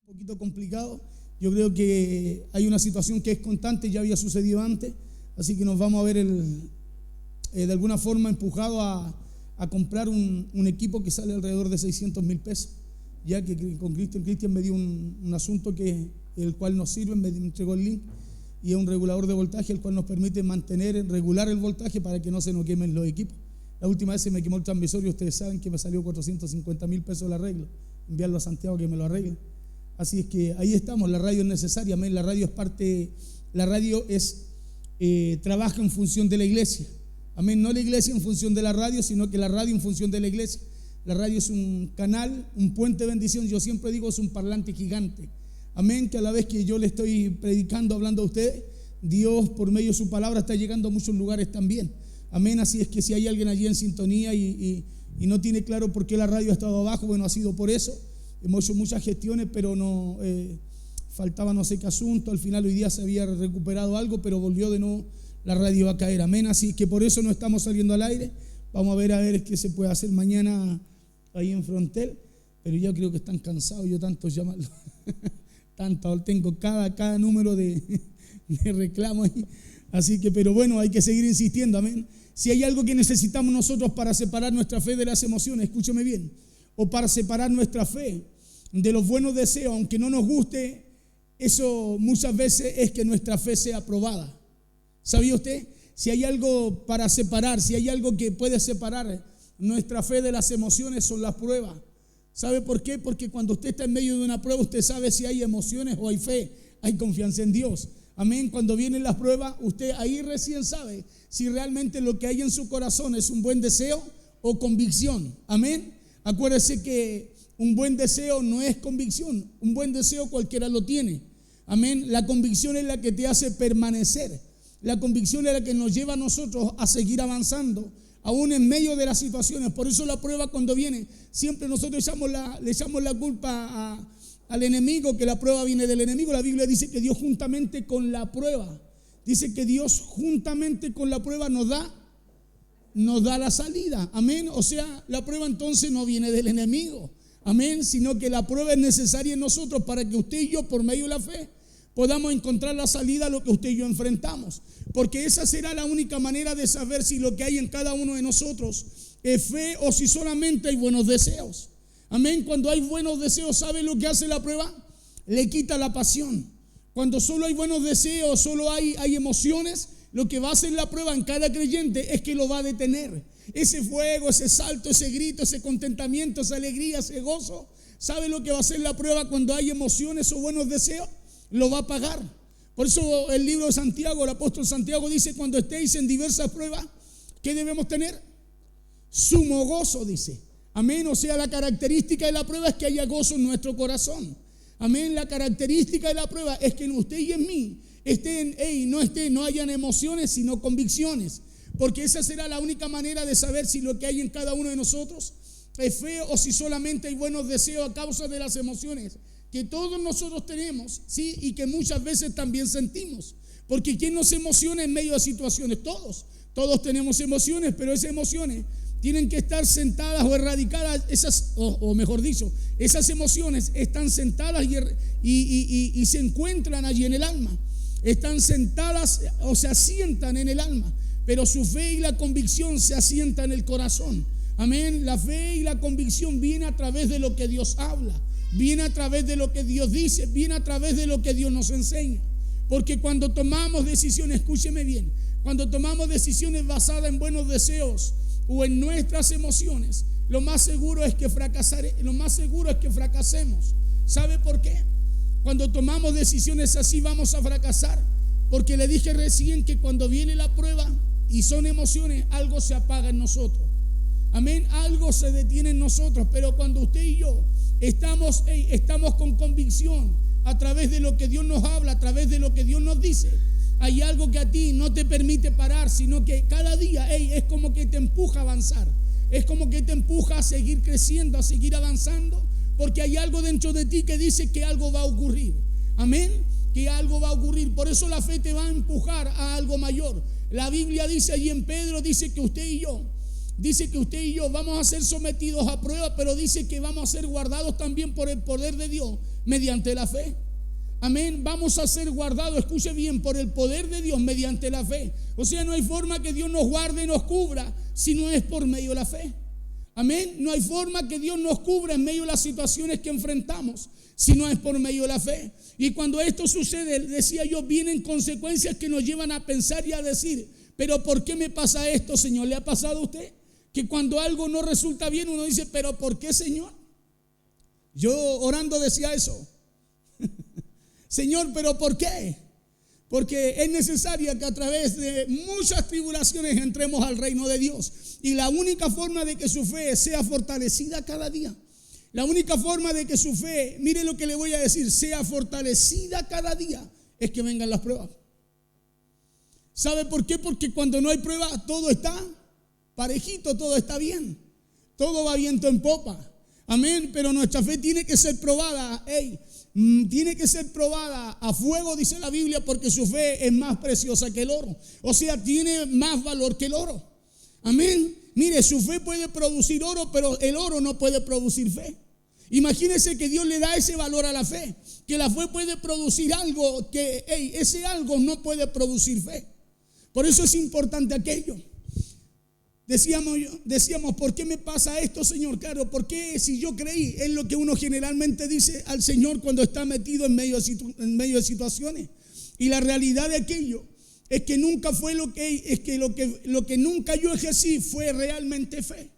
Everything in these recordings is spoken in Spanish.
Un poquito complicado. Yo creo que hay una situación que es constante, ya había sucedido antes, así que nos vamos a ver de alguna forma empujado a comprar un equipo que sale alrededor de 600,000 pesos, ya que con Cristian me dio un asunto el cual nos sirve, me entregó el link, y es un regulador de voltaje el cual nos permite regular el voltaje para que no se nos quemen los equipos. La última vez se me quemó el transmisor y ustedes saben que me salió 450,000 pesos el arreglo, enviarlo a Santiago que me lo arregle. Así es que ahí estamos, la radio es necesaria, amén. La radio trabaja en función de la iglesia, amén. No la iglesia en función de la radio, sino que la radio en función de la iglesia. La radio es un canal, un puente de bendición. Yo siempre digo, es un parlante gigante, amén, que a la vez que yo le estoy predicando, hablando a ustedes, Dios por medio de su palabra está llegando a muchos lugares también, amén. Así es que si hay alguien allí en sintonía y no tiene claro por qué la radio ha estado abajo, bueno, ha sido por eso. Hemos hecho muchas gestiones, pero no faltaba no sé qué asunto. Al final hoy día se había recuperado algo, pero volvió de nuevo la radio a caer, amén. Así que por eso no estamos saliendo al aire. Vamos a ver qué se puede hacer mañana ahí en Frontel, pero ya creo que están cansados, yo tantos llamarlos. Tanto tengo cada número de reclamo ahí. Así que, pero bueno, hay que seguir insistiendo, amén. Si hay algo que necesitamos nosotros para separar nuestra fe de las emociones, escúcheme bien, o para separar nuestra fe de los buenos deseos, aunque no nos guste, eso muchas veces es que nuestra fe sea aprobada. ¿Sabía usted? Si hay algo para separar, si hay algo que puede separar nuestra fe de las emociones, son las pruebas. ¿Sabe por qué? Porque cuando usted está en medio de una prueba, usted sabe si hay emociones o hay fe, hay confianza en Dios. Amén. Cuando vienen las pruebas, usted ahí recién sabe si realmente lo que hay en su corazón es un buen deseo o convicción. Amén. Acuérdese que un buen deseo no es convicción, un buen deseo cualquiera lo tiene, amén. La convicción es la que te hace permanecer, la convicción es la que nos lleva a nosotros a seguir avanzando, aún en medio de las situaciones. Por eso la prueba cuando viene, siempre nosotros le echamos la culpa al enemigo, que la prueba viene del enemigo. La Biblia dice que Dios juntamente con la prueba, dice que Dios juntamente con la prueba nos da la salida, amén. O sea, la prueba entonces no viene del enemigo, amén, sino que la prueba es necesaria en nosotros para que usted y yo, por medio de la fe, podamos encontrar la salida a lo que usted y yo enfrentamos, porque esa será la única manera de saber si lo que hay en cada uno de nosotros es fe o si solamente hay buenos deseos, amén. Cuando hay buenos deseos, ¿sabe lo que hace la prueba? Le quita la pasión. Cuando solo hay buenos deseos, solo hay emociones, lo que va a hacer la prueba en cada creyente es que lo va a detener. Ese fuego, ese salto, ese grito, ese contentamiento, esa alegría, ese gozo. ¿Sabe lo que va a hacer la prueba cuando hay emociones o buenos deseos? Lo va a apagar. Por eso el libro de Santiago, el apóstol Santiago dice, cuando estéis en diversas pruebas, ¿qué debemos tener? Sumo gozo, dice. Amén. O sea, la característica de la prueba es que haya gozo en nuestro corazón. Amén. La característica de la prueba es que en usted y en mí no hayan emociones, sino convicciones. Porque esa será la única manera de saber si lo que hay en cada uno de nosotros es fe o si solamente hay buenos deseos a causa de las emociones que todos nosotros tenemos, ¿sí? Y que muchas veces también sentimos. Porque ¿quién no se emociona en medio de situaciones? Todos tenemos emociones, pero esas emociones tienen que estar sentadas o erradicadas, o mejor dicho, esas emociones están sentadas y se encuentran allí en el alma. Están sentadas o se asientan en el alma, pero su fe y la convicción se asientan en el corazón. Amén. La fe y la convicción viene a través de lo que Dios habla, viene a través de lo que Dios dice, viene a través de lo que Dios nos enseña. Porque cuando tomamos decisiones, escúcheme bien, cuando tomamos decisiones basadas en buenos deseos o en nuestras emociones, lo más seguro es que fracasemos. ¿Sabe por qué? Cuando tomamos decisiones así vamos a fracasar, porque le dije recién que cuando viene la prueba y son emociones, algo se apaga en nosotros, amén, algo se detiene en nosotros. Pero cuando usted y yo estamos con convicción a través de lo que Dios nos habla, a través de lo que Dios nos dice, hay algo que a ti no te permite parar, sino que cada día es como que te empuja a avanzar, es como que te empuja a seguir creciendo, a seguir avanzando, porque hay algo dentro de ti que dice que algo va a ocurrir, amén, que algo va a ocurrir. Por eso la fe te va a empujar a algo mayor. La Biblia dice allí en Pedro, dice que usted y yo dice que usted y yo vamos a ser sometidos a prueba, pero dice que vamos a ser guardados también por el poder de Dios mediante la fe. Amén, vamos a ser guardados, escuche bien, por el poder de Dios mediante la fe. O sea, no hay forma que Dios nos guarde y nos cubra si no es por medio de la fe. Amén, no hay forma que Dios nos cubra en medio de las situaciones que enfrentamos si no es por medio de la fe. Y cuando esto sucede, decía yo, vienen consecuencias que nos llevan a pensar y a decir, pero ¿por qué me pasa esto, Señor? ¿Le ha pasado a usted? Que cuando algo no resulta bien uno dice, pero ¿por qué, Señor? Yo orando decía eso. Señor, ¿pero por qué? Porque es necesario que a través de muchas tribulaciones entremos al reino de Dios. Y la única forma de que su fe sea fortalecida cada día, la única forma de que su fe, mire lo que le voy a decir, sea fortalecida cada día, es que vengan las pruebas. ¿Sabe por qué? Porque cuando no hay prueba, todo está parejito, todo está bien, todo va viento en popa. Amén, pero nuestra fe tiene que ser probada, tiene que ser probada a fuego, dice la Biblia, porque su fe es más preciosa que el oro. O sea, tiene más valor que el oro. Amén. Mire, su fe puede producir oro, pero el oro no puede producir fe. Imagínese que Dios le da ese valor a la fe, que la fe puede producir algo que ese algo no puede producir fe. Por eso es importante aquello. Decíamos, ¿por qué me pasa esto, Señor? Claro, ¿por qué si yo creí? Es lo que uno generalmente dice al Señor cuando está metido en medio de situaciones. Y la realidad de aquello es que nunca fue lo que nunca yo ejercí fue realmente fe.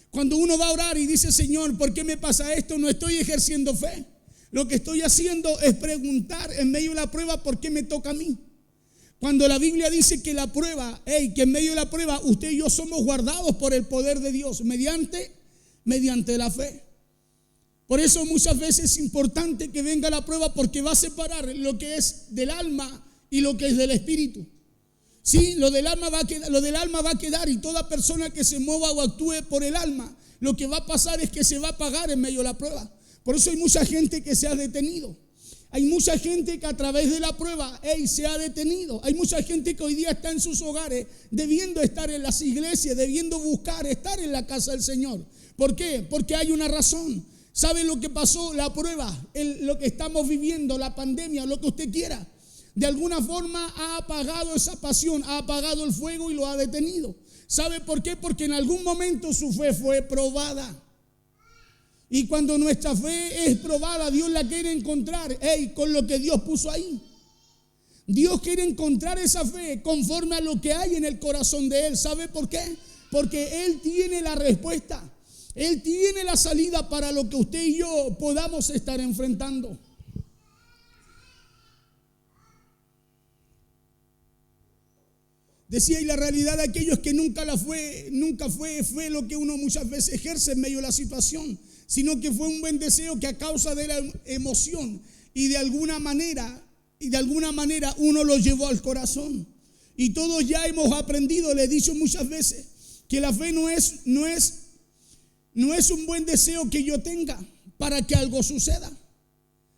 Cuando uno va a orar y dice, Señor, ¿por qué me pasa esto? No estoy ejerciendo fe. Lo que estoy haciendo es preguntar en medio de la prueba, ¿por qué me toca a mí? Cuando la Biblia dice que la prueba, que en medio de la prueba usted y yo somos guardados por el poder de Dios mediante la fe. Por eso muchas veces es importante que venga la prueba, porque va a separar lo que es del alma y lo que es del espíritu. Sí, lo del alma va a quedar, y toda persona que se mueva o actúe por el alma, lo que va a pasar es que se va a pagar en medio de la prueba. Por eso hay mucha gente que se ha detenido. Hay mucha gente que a través de la prueba se ha detenido. Hay mucha gente que hoy día está en sus hogares, debiendo estar en las iglesias, debiendo buscar estar en la casa del Señor. ¿Por qué? Porque hay una razón. ¿Sabe lo que pasó? La prueba, lo que estamos viviendo, la pandemia, lo que usted quiera, de alguna forma ha apagado esa pasión, ha apagado el fuego y lo ha detenido. ¿Sabe por qué? Porque en algún momento su fe fue probada. Y cuando nuestra fe es probada, Dios la quiere encontrar con lo que Dios puso ahí. Dios quiere encontrar esa fe conforme a lo que hay en el corazón de Él. ¿Sabe por qué? Porque Él tiene la respuesta. Él tiene la salida para lo que usted y yo podamos estar enfrentando. Decía, y la realidad de aquello es que nunca fue lo que uno muchas veces ejerce en medio de la situación, sino que fue un buen deseo que a causa de la emoción y de alguna manera uno lo llevó al corazón. Y todos ya hemos aprendido, le he dicho muchas veces, que la fe no es un buen deseo que yo tenga para que algo suceda.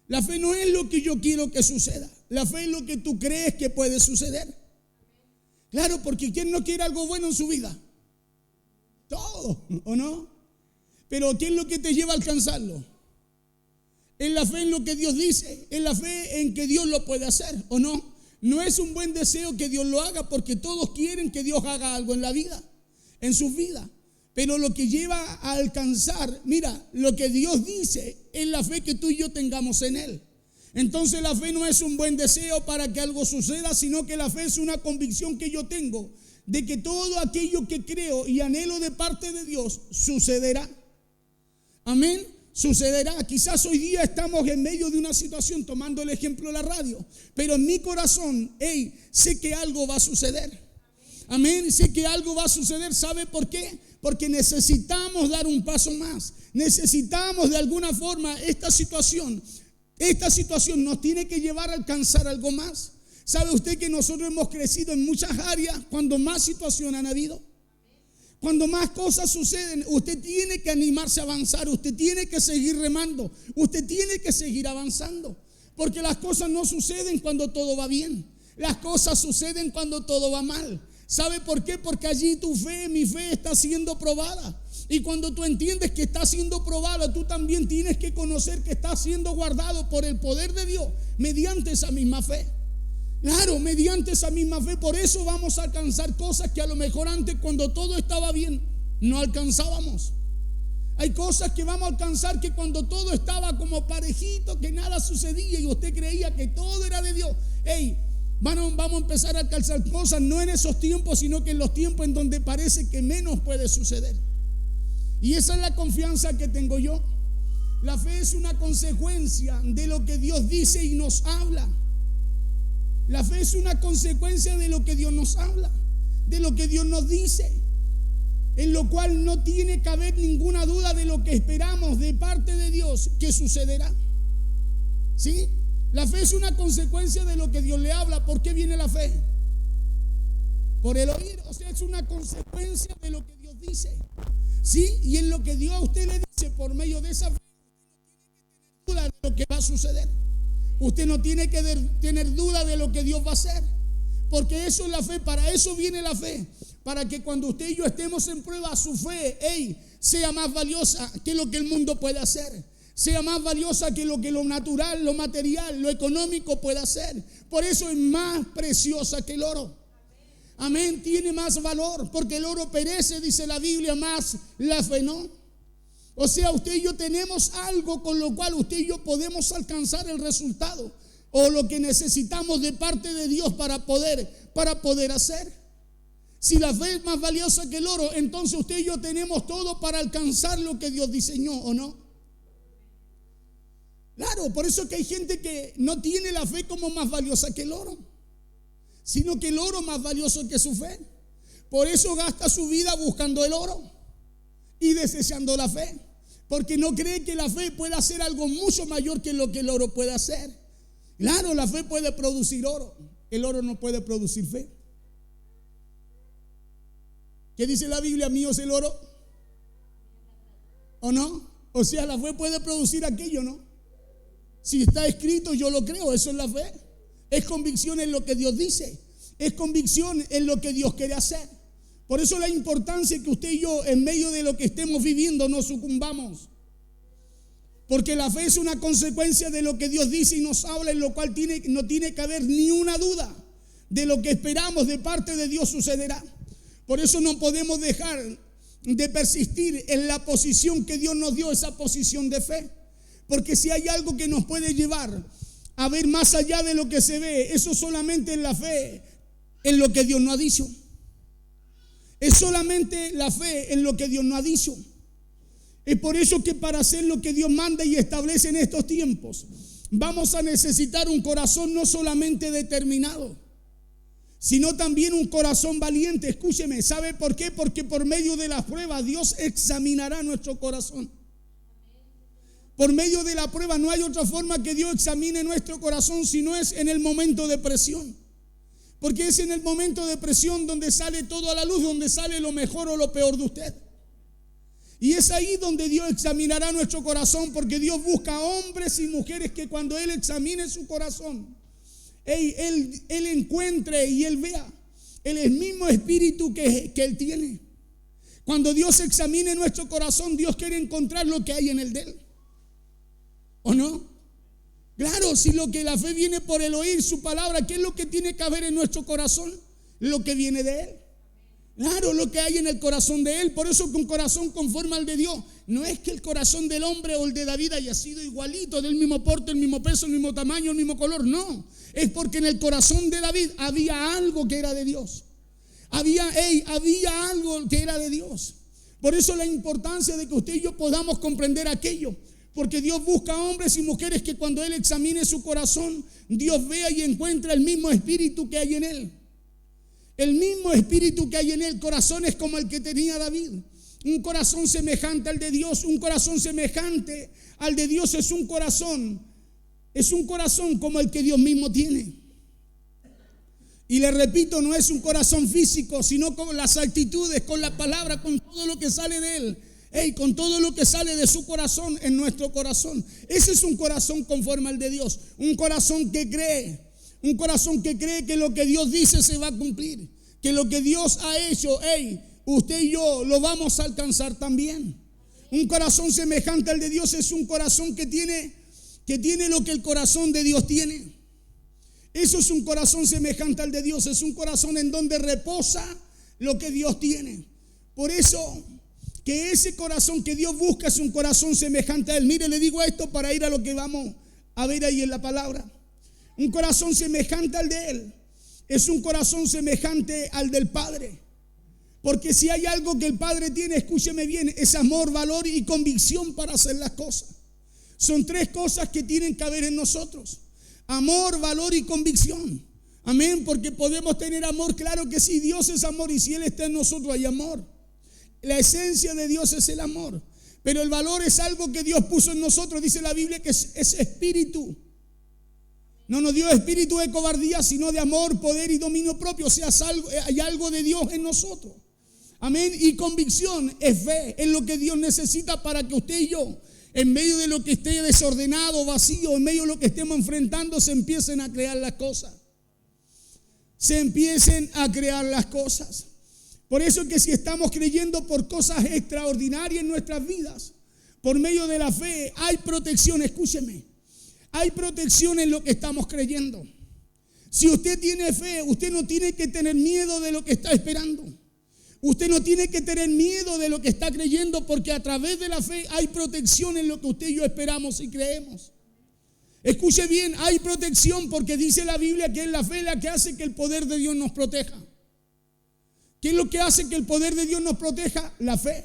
La fe no es lo que yo quiero que suceda. La fe es lo que tú crees que puede suceder. Claro, porque ¿quién no quiere algo bueno en su vida? Todo, ¿o no? Pero ¿qué es lo que te lleva a alcanzarlo? Es la fe en lo que Dios dice, es la fe en que Dios lo puede hacer, ¿o no? No es un buen deseo que Dios lo haga, porque todos quieren que Dios haga algo en la vida, en sus vidas. Pero lo que lleva a alcanzar, mira, lo que Dios dice es la fe que tú y yo tengamos en Él. Entonces la fe no es un buen deseo para que algo suceda, sino que la fe es una convicción que yo tengo de que todo aquello que creo y anhelo de parte de Dios sucederá. Amén, sucederá. Quizás hoy día estamos en medio de una situación, tomando el ejemplo de la radio, pero en mi corazón, sé que algo va a suceder. Amén, sé que algo va a suceder. ¿Sabe por qué? Porque necesitamos dar un paso más. Necesitamos de alguna forma esta situación nos tiene que llevar a alcanzar algo más. ¿Sabe usted que nosotros hemos crecido en muchas áreas cuando más situaciones han habido? Cuando más cosas suceden, usted tiene que animarse a avanzar, usted tiene que seguir remando, usted tiene que seguir avanzando. Porque las cosas no suceden cuando todo va bien, las cosas suceden cuando todo va mal. ¿Sabe por qué? Porque allí tu fe, mi fe está siendo probada. Y cuando tú entiendes que está siendo probada, tú también tienes que conocer que está siendo guardado por el poder de Dios mediante esa misma fe. Claro, mediante esa misma fe. Por eso vamos a alcanzar cosas que a lo mejor antes, cuando todo estaba bien, no alcanzábamos. Hay cosas que vamos a alcanzar que cuando todo estaba como parejito, que nada sucedía y usted creía que todo era de Dios. Vamos a empezar a alcanzar cosas no en esos tiempos, sino que en los tiempos en donde parece que menos puede suceder. Y esa es la confianza que tengo yo. La fe es una consecuencia de lo que Dios dice y nos habla. La fe es una consecuencia de lo que Dios nos habla, de lo que Dios nos dice, en lo cual no tiene que haber ninguna duda de lo que esperamos de parte de Dios que sucederá. ¿Sí? La fe es una consecuencia de lo que Dios le habla. ¿Por qué viene la fe? Por el oír. O sea, es una consecuencia de lo que Dios dice. ¿Sí? Y en lo que Dios a usted le dice, por medio de esa fe, usted no tiene que tener duda de lo que va a suceder. Usted no tiene que tener duda de lo que Dios va a hacer. Porque eso es la fe, para eso viene la fe. Para que cuando usted y yo estemos en prueba, su fe, sea más valiosa que lo que el mundo puede hacer. Sea más valiosa que lo natural, lo material, lo económico puede hacer. Por eso es más preciosa que el oro. Amén, tiene más valor, porque el oro perece, dice la Biblia, más la fe no. O sea, usted y yo tenemos algo con lo cual usted y yo podemos alcanzar el resultado o lo que necesitamos de parte de Dios para poder hacer. Si la fe es más valiosa que el oro, entonces usted y yo tenemos todo para alcanzar lo que Dios diseñó, ¿o no? Claro, por eso es que hay gente que no tiene la fe como más valiosa que el oro, sino que el oro más valioso que su fe. Por eso gasta su vida buscando el oro y desechando la fe, porque no cree que la fe pueda hacer algo mucho mayor que lo que el oro puede hacer. Claro, la fe puede producir oro, el oro no puede producir fe. ¿Qué dice la Biblia? Mío es el oro, ¿o no? O sea, la fe puede producir aquello, ¿no? Si está escrito, yo lo creo, eso es la fe. Es convicción en lo que Dios dice, es convicción en lo que Dios quiere hacer. Por eso la importancia que usted y yo, en medio de lo que estemos viviendo, no sucumbamos. Porque la fe es una consecuencia de lo que Dios dice y nos habla, en lo cual no tiene que haber ni una duda de lo que esperamos de parte de Dios sucederá. Por eso no podemos dejar de persistir en la posición que Dios nos dio, esa posición de fe. Porque si hay algo que nos puede llevar a ver más allá de lo que se ve, eso solamente es la fe en lo que Dios nos ha dicho. Es solamente la fe en lo que Dios nos ha dicho. Es por eso que para hacer lo que Dios manda y establece en estos tiempos, vamos a necesitar un corazón no solamente determinado, sino también un corazón valiente. Escúcheme, ¿sabe por qué? Porque por medio de las pruebas Dios examinará nuestro corazón. Por medio de la prueba no hay otra forma que Dios examine nuestro corazón si no es en el momento de presión. Porque es en el momento de presión donde sale todo a la luz, donde sale lo mejor o lo peor de usted. Y es ahí donde Dios examinará nuestro corazón, porque Dios busca hombres y mujeres que cuando Él examine su corazón, Él encuentre y Él vea el mismo espíritu que Él tiene. Cuando Dios examine nuestro corazón, Dios quiere encontrar lo que hay en el de Él, ¿o no? Claro, si lo que la fe viene por el oír su palabra, ¿qué es lo que tiene que haber en nuestro corazón? Lo que viene de Él. Claro, lo que hay en el corazón de Él. Por eso que un corazón conforme al de Dios, no es que el corazón del hombre o el de David haya sido igualito, del mismo porte, el mismo peso, el mismo tamaño, el mismo color. No, es porque en el corazón de David había algo que era de Dios. Había algo que era de Dios. Por eso la importancia de que usted y yo podamos comprender aquello. Porque Dios busca hombres y mujeres que cuando Él examine su corazón, Dios vea y encuentra el mismo espíritu que hay en Él. El mismo espíritu que hay en Él. Corazones como el que tenía David. Un corazón semejante al de Dios. Un corazón semejante al de Dios es un corazón. Es un corazón como el que Dios mismo tiene. Y le repito, no es un corazón físico, sino con las actitudes, con la palabra, con todo lo que sale de Él. Con todo lo que sale de su corazón en nuestro corazón. Ese es un corazón conforme al de Dios. Un corazón que cree. Un corazón que cree que lo que Dios dice se va a cumplir. que lo que Dios ha hecho, usted y yo lo vamos a alcanzar también. Un corazón semejante al de Dios es un corazón que tiene lo que el corazón de Dios tiene. Eso es un corazón semejante al de Dios. Es un corazón en donde reposa lo que Dios tiene. Por eso que ese corazón que Dios busca es un corazón semejante a Él. Mire, le digo esto para ir a lo que vamos a ver ahí en la palabra. Un corazón semejante al de Él es un corazón semejante al del Padre. Porque si hay algo que el Padre tiene, escúcheme bien, es amor, valor y convicción para hacer las cosas. Son tres cosas que tienen que haber en nosotros: amor, valor y convicción. Amén, porque podemos tener amor, claro que sí, Dios es amor, y si Él está en nosotros hay amor. La esencia de Dios es el amor, pero el valor es algo que Dios puso en nosotros. Dice la Biblia que es espíritu. No nos dio espíritu de cobardía, sino de amor, poder y dominio propio. O sea, hay algo de Dios en nosotros. Amén. Y convicción es fe en lo que Dios necesita para que usted y yo, en medio de lo que esté desordenado, vacío, en medio de lo que estemos enfrentando, se empiecen a crear las cosas. Se empiecen a crear las cosas. Por eso es que si estamos creyendo por cosas extraordinarias en nuestras vidas, por medio de la fe, hay protección. Escúcheme, hay protección en lo que estamos creyendo. Si usted tiene fe, usted no tiene que tener miedo de lo que está esperando. Usted no tiene que tener miedo de lo que está creyendo, porque a través de la fe hay protección en lo que usted y yo esperamos y creemos. Escuche bien, hay protección porque dice la Biblia que es la fe la que hace que el poder de Dios nos proteja. ¿Qué es lo que hace que el poder de Dios nos proteja? La fe.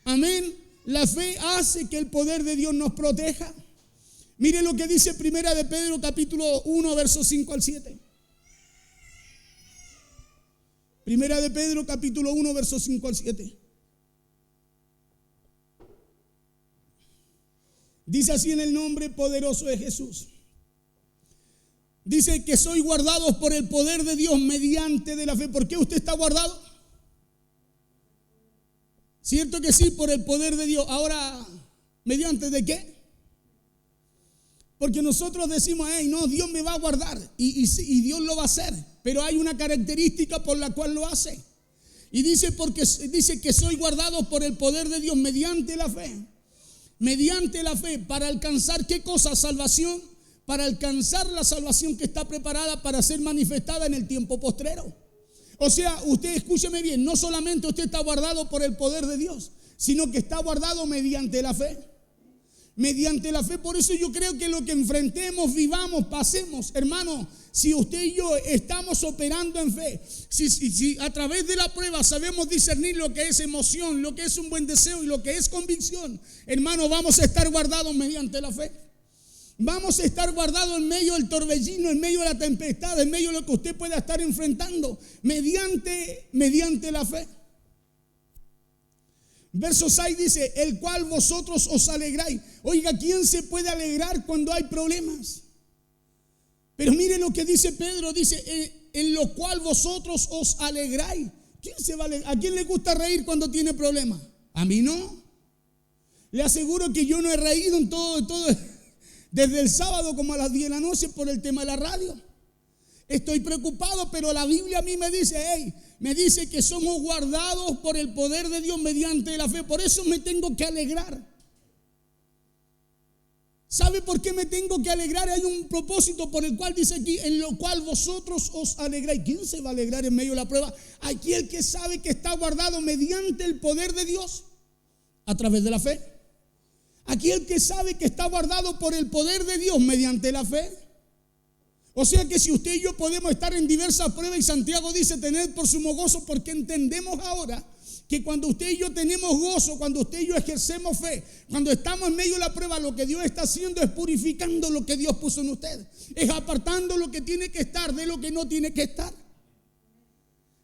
Amén. La fe hace que el poder de Dios nos proteja. Mire lo que dice Primera de Pedro capítulo 1 versos 5 al 7. Primera de Pedro capítulo 1 versos 5 al 7. Dice así en el nombre poderoso de Jesús. Dice que soy guardados por el poder de Dios mediante de la fe. ¿Por qué usted está guardado? ¿Cierto que sí? Por el poder de Dios. Ahora, ¿mediante de qué? Porque nosotros decimos, no, Dios me va a guardar y Dios lo va a hacer. Pero hay una característica por la cual lo hace. Y dice que soy guardado por el poder de Dios mediante la fe. Mediante la fe, para alcanzar ¿qué cosa? Salvación. Para alcanzar la salvación que está preparada para ser manifestada en el tiempo postrero. O sea, usted escúcheme bien, no solamente usted está guardado por el poder de Dios, sino que está guardado mediante la fe. Mediante la fe. Por eso yo creo que lo que enfrentemos, vivamos, pasemos, hermano, si usted y yo estamos operando en fe, si a través de la prueba sabemos discernir lo que es emoción, lo que es un buen deseo y lo que es convicción, hermano, vamos a estar guardados mediante la fe. Vamos a estar guardados en medio del torbellino, en medio de la tempestad, en medio de lo que usted pueda estar enfrentando, mediante la fe. Verso 6 dice, el cual vosotros os alegráis. Oiga, ¿quién se puede alegrar cuando hay problemas? Pero mire lo que dice Pedro, dice, en lo cual vosotros os alegráis. ¿Quién se va a alegrar? ¿A quién le gusta reír cuando tiene problemas? A mí no. Le aseguro que yo no he reído en todo desde el sábado como a las 10 de la noche por el tema de la radio. Estoy preocupado, pero la Biblia a mí me dice que somos guardados por el poder de Dios mediante la fe. Por eso me tengo que alegrar. ¿Sabe por qué me tengo que alegrar? Hay un propósito por el cual dice aquí, en lo cual vosotros os alegráis. ¿Quién se va a alegrar en medio de la prueba? Aquel que sabe que está guardado mediante el poder de Dios a través de la fe. Aquel que sabe que está guardado por el poder de Dios mediante la fe. O sea que si usted y yo podemos estar en diversas pruebas, y Santiago dice tened por sumo gozo, porque entendemos ahora que cuando usted y yo tenemos gozo, cuando usted y yo ejercemos fe, cuando estamos en medio de la prueba, lo que Dios está haciendo es purificando lo que Dios puso en usted, es apartando lo que tiene que estar de lo que no tiene que estar.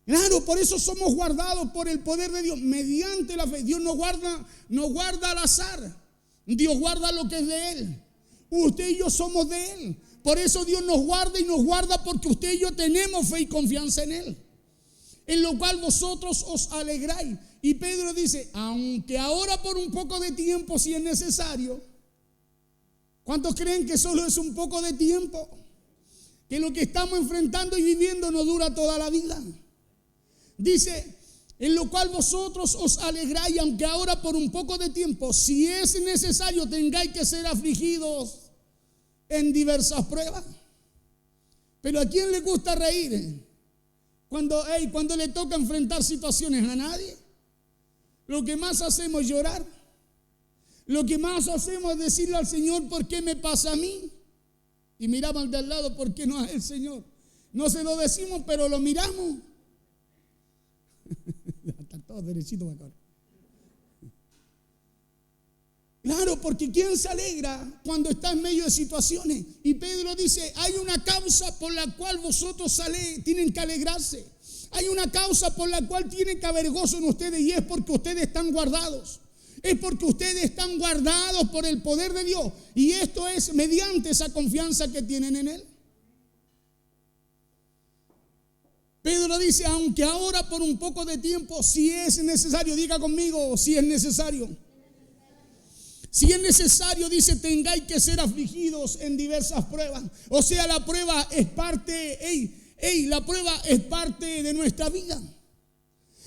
Claro, por eso somos guardados por el poder de Dios mediante la fe. Dios nos guarda al azar. Dios guarda lo que es de Él. Usted y yo somos de Él. Por eso Dios nos guarda, y nos guarda porque usted y yo tenemos fe y confianza en Él. En lo cual vosotros os alegráis. Y Pedro dice, aunque ahora por un poco de tiempo, si es necesario. ¿Cuántos creen que solo es un poco de tiempo? Que lo que estamos enfrentando y viviendo no dura toda la vida. Dice, en lo cual vosotros os alegráis, aunque ahora por un poco de tiempo, si es necesario, tengáis que ser afligidos en diversas pruebas. Pero ¿a quién le gusta reír? Cuando le toca enfrentar situaciones, a nadie. Lo que más hacemos es llorar. Lo que más hacemos es decirle al Señor, ¿por qué me pasa a mí? Y miramos al de al lado, ¿por qué no a el Señor? No se lo decimos, pero lo miramos. Está todo derechito acá. Claro, porque ¿quién se alegra cuando está en medio de situaciones? Y Pedro dice, hay una causa por la cual vosotros tienen que alegrarse. Hay una causa por la cual tiene que haber gozo en ustedes, y es porque ustedes están guardados. Es porque ustedes están guardados por el poder de Dios. Y esto es mediante esa confianza que tienen en Él. Pedro dice, aunque ahora por un poco de tiempo, si es necesario, diga conmigo, si es necesario. Si es necesario, dice, tengáis que ser afligidos en diversas pruebas. O sea, la prueba es parte, la prueba es parte de nuestra vida.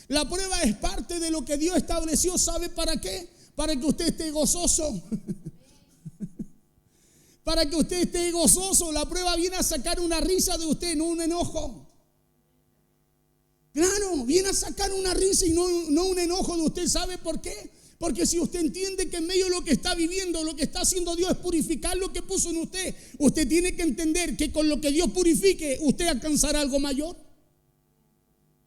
La prueba es parte de lo que Dios estableció. ¿Sabe para qué? Para que usted esté gozoso. Para que usted esté gozoso. La prueba viene a sacar una risa de usted, no un enojo. Claro, viene a sacar una risa y no un enojo de usted. ¿Sabe por qué? Porque si usted entiende que en medio de lo que está viviendo, lo que está haciendo Dios es purificar lo que puso en usted, usted tiene que entender que con lo que Dios purifique, usted alcanzará algo mayor.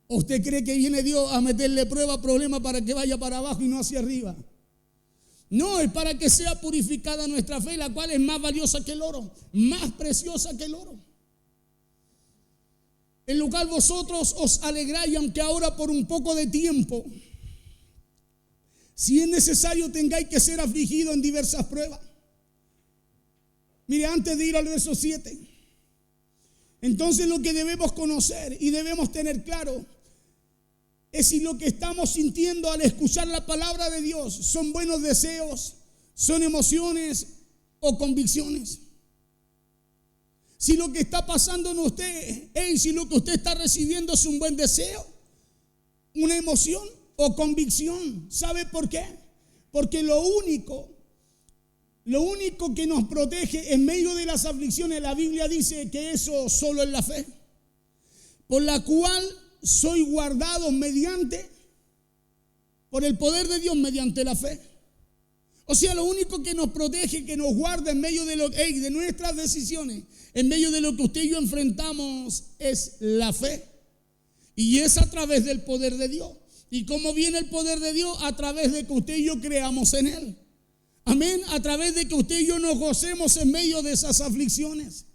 ¿O usted cree que viene Dios a meterle prueba, problema para que vaya para abajo y no hacia arriba? No, es para que sea purificada nuestra fe, la cual es más valiosa que el oro, más preciosa que el oro. En lo cual vosotros os alegráis, aunque ahora por un poco de tiempo, si es necesario, tengáis que ser afligidos en diversas pruebas. Mire, antes de ir al verso 7, entonces lo que debemos conocer y debemos tener claro es si lo que estamos sintiendo al escuchar la palabra de Dios son buenos deseos, son emociones o convicciones. Si lo que está pasando en usted, si lo que usted está recibiendo es un buen deseo, una emoción o convicción. ¿Sabe por qué? Porque lo único que nos protege en medio de las aflicciones, la Biblia dice que eso solo es la fe, por la cual soy guardado por el poder de Dios mediante la fe. O sea, lo único que nos protege, que nos guarda en medio de nuestras decisiones, en medio de lo que usted y yo enfrentamos, es la fe. Y es a través del poder de Dios. ¿Y cómo viene el poder de Dios? A través de que usted y yo creamos en Él. Amén. A través de que usted y yo nos gocemos en medio de esas aflicciones.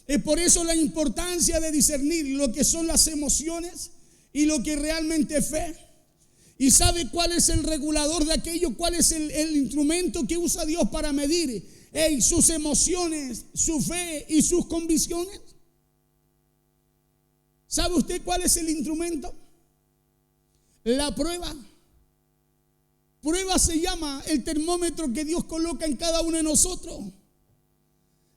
Es por eso la importancia de discernir lo que son las emociones y lo que realmente es fe. ¿Y sabe cuál es el regulador de aquello? ¿Cuál es el instrumento que usa Dios para medir sus emociones, su fe y sus convicciones? ¿Sabe usted cuál es el instrumento? La prueba. Prueba se llama el termómetro que Dios coloca en cada uno de nosotros.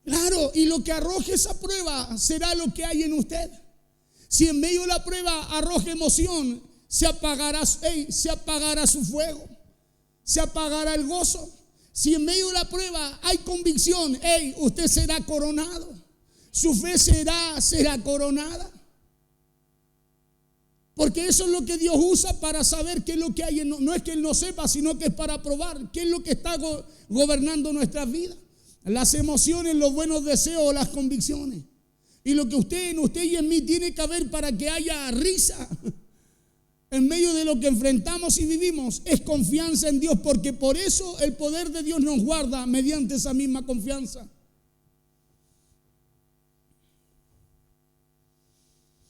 Claro, y lo que arroje esa prueba será lo que hay en usted. Si en medio de la prueba arroja emoción, se apagará su fuego, se apagará el gozo. Si en medio de la prueba hay convicción, usted será coronado. Su fe será coronada. Porque eso es lo que Dios usa para saber qué es lo que hay. No es que Él no sepa, sino que es para probar qué es lo que está gobernando nuestras vidas. Las emociones, los buenos deseos, las convicciones. Y lo que en usted y en mí tiene que haber para que haya risa en medio de lo que enfrentamos y vivimos es confianza en Dios, porque por eso el poder de Dios nos guarda mediante esa misma confianza.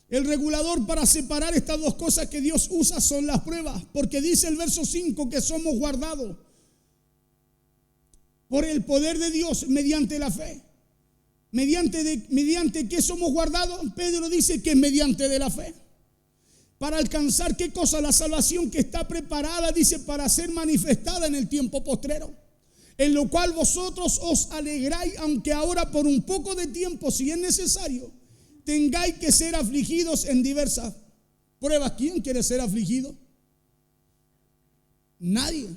El regulador para separar estas dos cosas que Dios usa son las pruebas, porque dice el verso 5 que somos guardados por el poder de Dios mediante la fe. ¿Mediante qué somos guardados? Pedro dice que es mediante de la fe. Para alcanzar ¿qué cosa? La salvación que está preparada, dice, para ser manifestada en el tiempo postrero. En lo cual vosotros os alegráis, aunque ahora por un poco de tiempo, si es necesario, tengáis que ser afligidos en diversas pruebas, ¿quién quiere ser afligido? Nadie.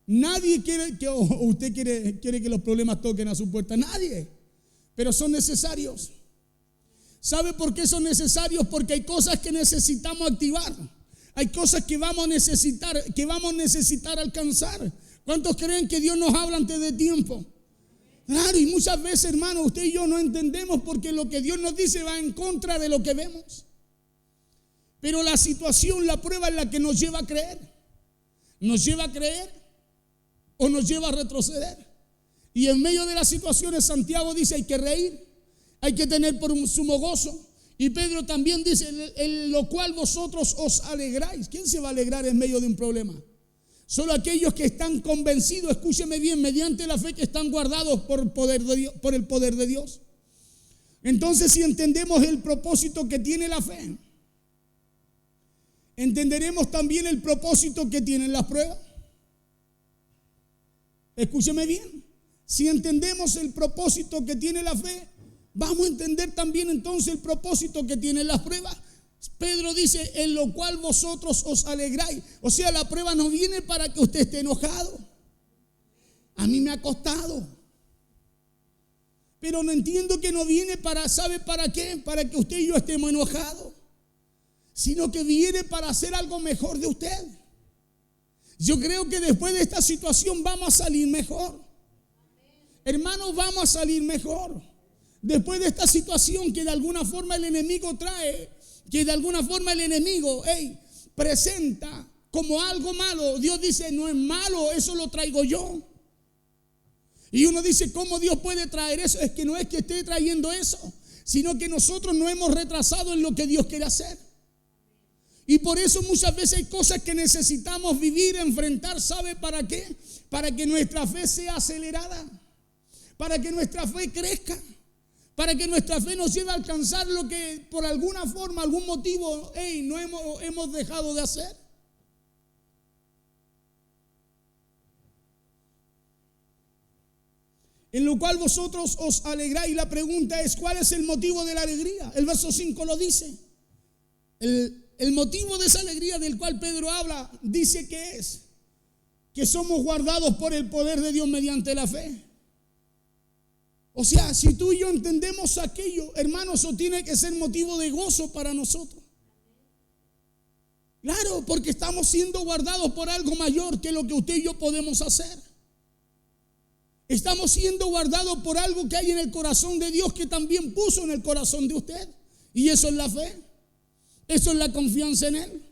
Nadie quiere que, o usted quiere que los problemas toquen a su puerta. Nadie. Pero son necesarios. ¿Sabe por qué son necesarios? Porque hay cosas que necesitamos activar. Hay cosas que vamos a necesitar alcanzar. ¿Cuántos creen que Dios nos habla antes de tiempo? Claro, y muchas veces, hermano, usted y yo no entendemos porque lo que Dios nos dice va en contra de lo que vemos. Pero la situación, la prueba es la que nos lleva a creer. Nos lleva a creer o nos lleva a retroceder. Y en medio de las situaciones, Santiago dice: hay que reír, hay que tener por un sumo gozo. Y Pedro también dice: en lo cual vosotros os alegráis. ¿Quién se va a alegrar en medio de un problema? Solo aquellos que están convencidos, escúcheme bien, mediante la fe, que están guardados por el poder de Dios. Entonces, si entendemos el propósito que tiene la fe, entenderemos también el propósito que tienen las pruebas. Escúcheme bien, si entendemos el propósito que tiene la fe, vamos a entender también entonces el propósito que tienen las pruebas. Pedro dice: en lo cual vosotros os alegráis. O sea, la prueba no viene para que usted esté enojado. A mí me ha costado. Pero no entiendo que no viene para, ¿sabe para qué? Para que usted y yo estemos enojados. Sino que viene para hacer algo mejor de usted. Yo creo que después de esta situación vamos a salir mejor. Hermanos, vamos a salir mejor. Después de esta situación que de alguna forma el enemigo trae, que de alguna forma el enemigo presenta como algo malo, Dios dice: no es malo, eso lo traigo yo. Y uno dice: ¿cómo Dios puede traer eso? Es que no es que esté trayendo eso, sino que nosotros nos hemos retrasado en lo que Dios quiere hacer. Y por eso muchas veces hay cosas que necesitamos vivir, enfrentar. ¿Sabe para qué? Para que nuestra fe sea acelerada, para que nuestra fe crezca, para que nuestra fe nos lleve a alcanzar lo que por alguna forma, algún motivo, no hemos dejado de hacer. En lo cual vosotros os alegráis. La pregunta es: ¿cuál es el motivo de la alegría? El verso 5 lo dice. El motivo de esa alegría del cual Pedro habla, dice que es que somos guardados por el poder de Dios mediante la fe. O sea, si tú y yo entendemos aquello, hermanos, eso tiene que ser motivo de gozo para nosotros. Claro, porque estamos siendo guardados por algo mayor que lo que usted y yo podemos hacer. Estamos siendo guardados por algo que hay en el corazón de Dios, que también puso en el corazón de usted. Y eso es la fe. Eso es la confianza en Él.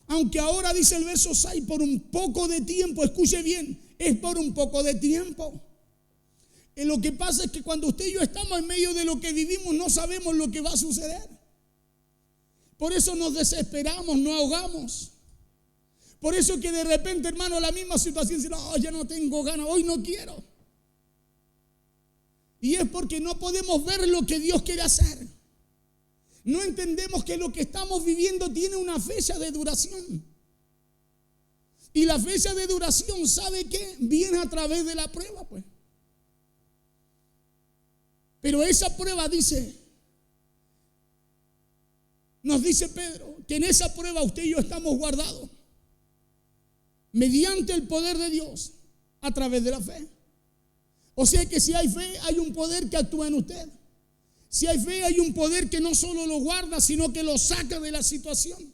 Aunque ahora, dice el verso 6, por un poco de tiempo, escuche bien, es por un poco de tiempo. Lo que pasa es que cuando usted y yo estamos en medio de lo que vivimos, no sabemos lo que va a suceder. Por eso nos desesperamos, nos ahogamos. Por eso que de repente, hermano, la misma situación, dice: no, ya no tengo ganas, hoy no quiero. Y es porque no podemos ver lo que Dios quiere hacer. No entendemos que lo que estamos viviendo tiene una fecha de duración. Y la fecha de duración, ¿sabe qué? Viene a través de la prueba, pues. Pero esa prueba nos dice Pedro, que en esa prueba usted y yo estamos guardados mediante el poder de Dios a través de la fe. O sea que si hay fe, hay un poder que actúa en usted. Si hay fe, hay un poder que no solo lo guarda, sino que lo saca de la situación.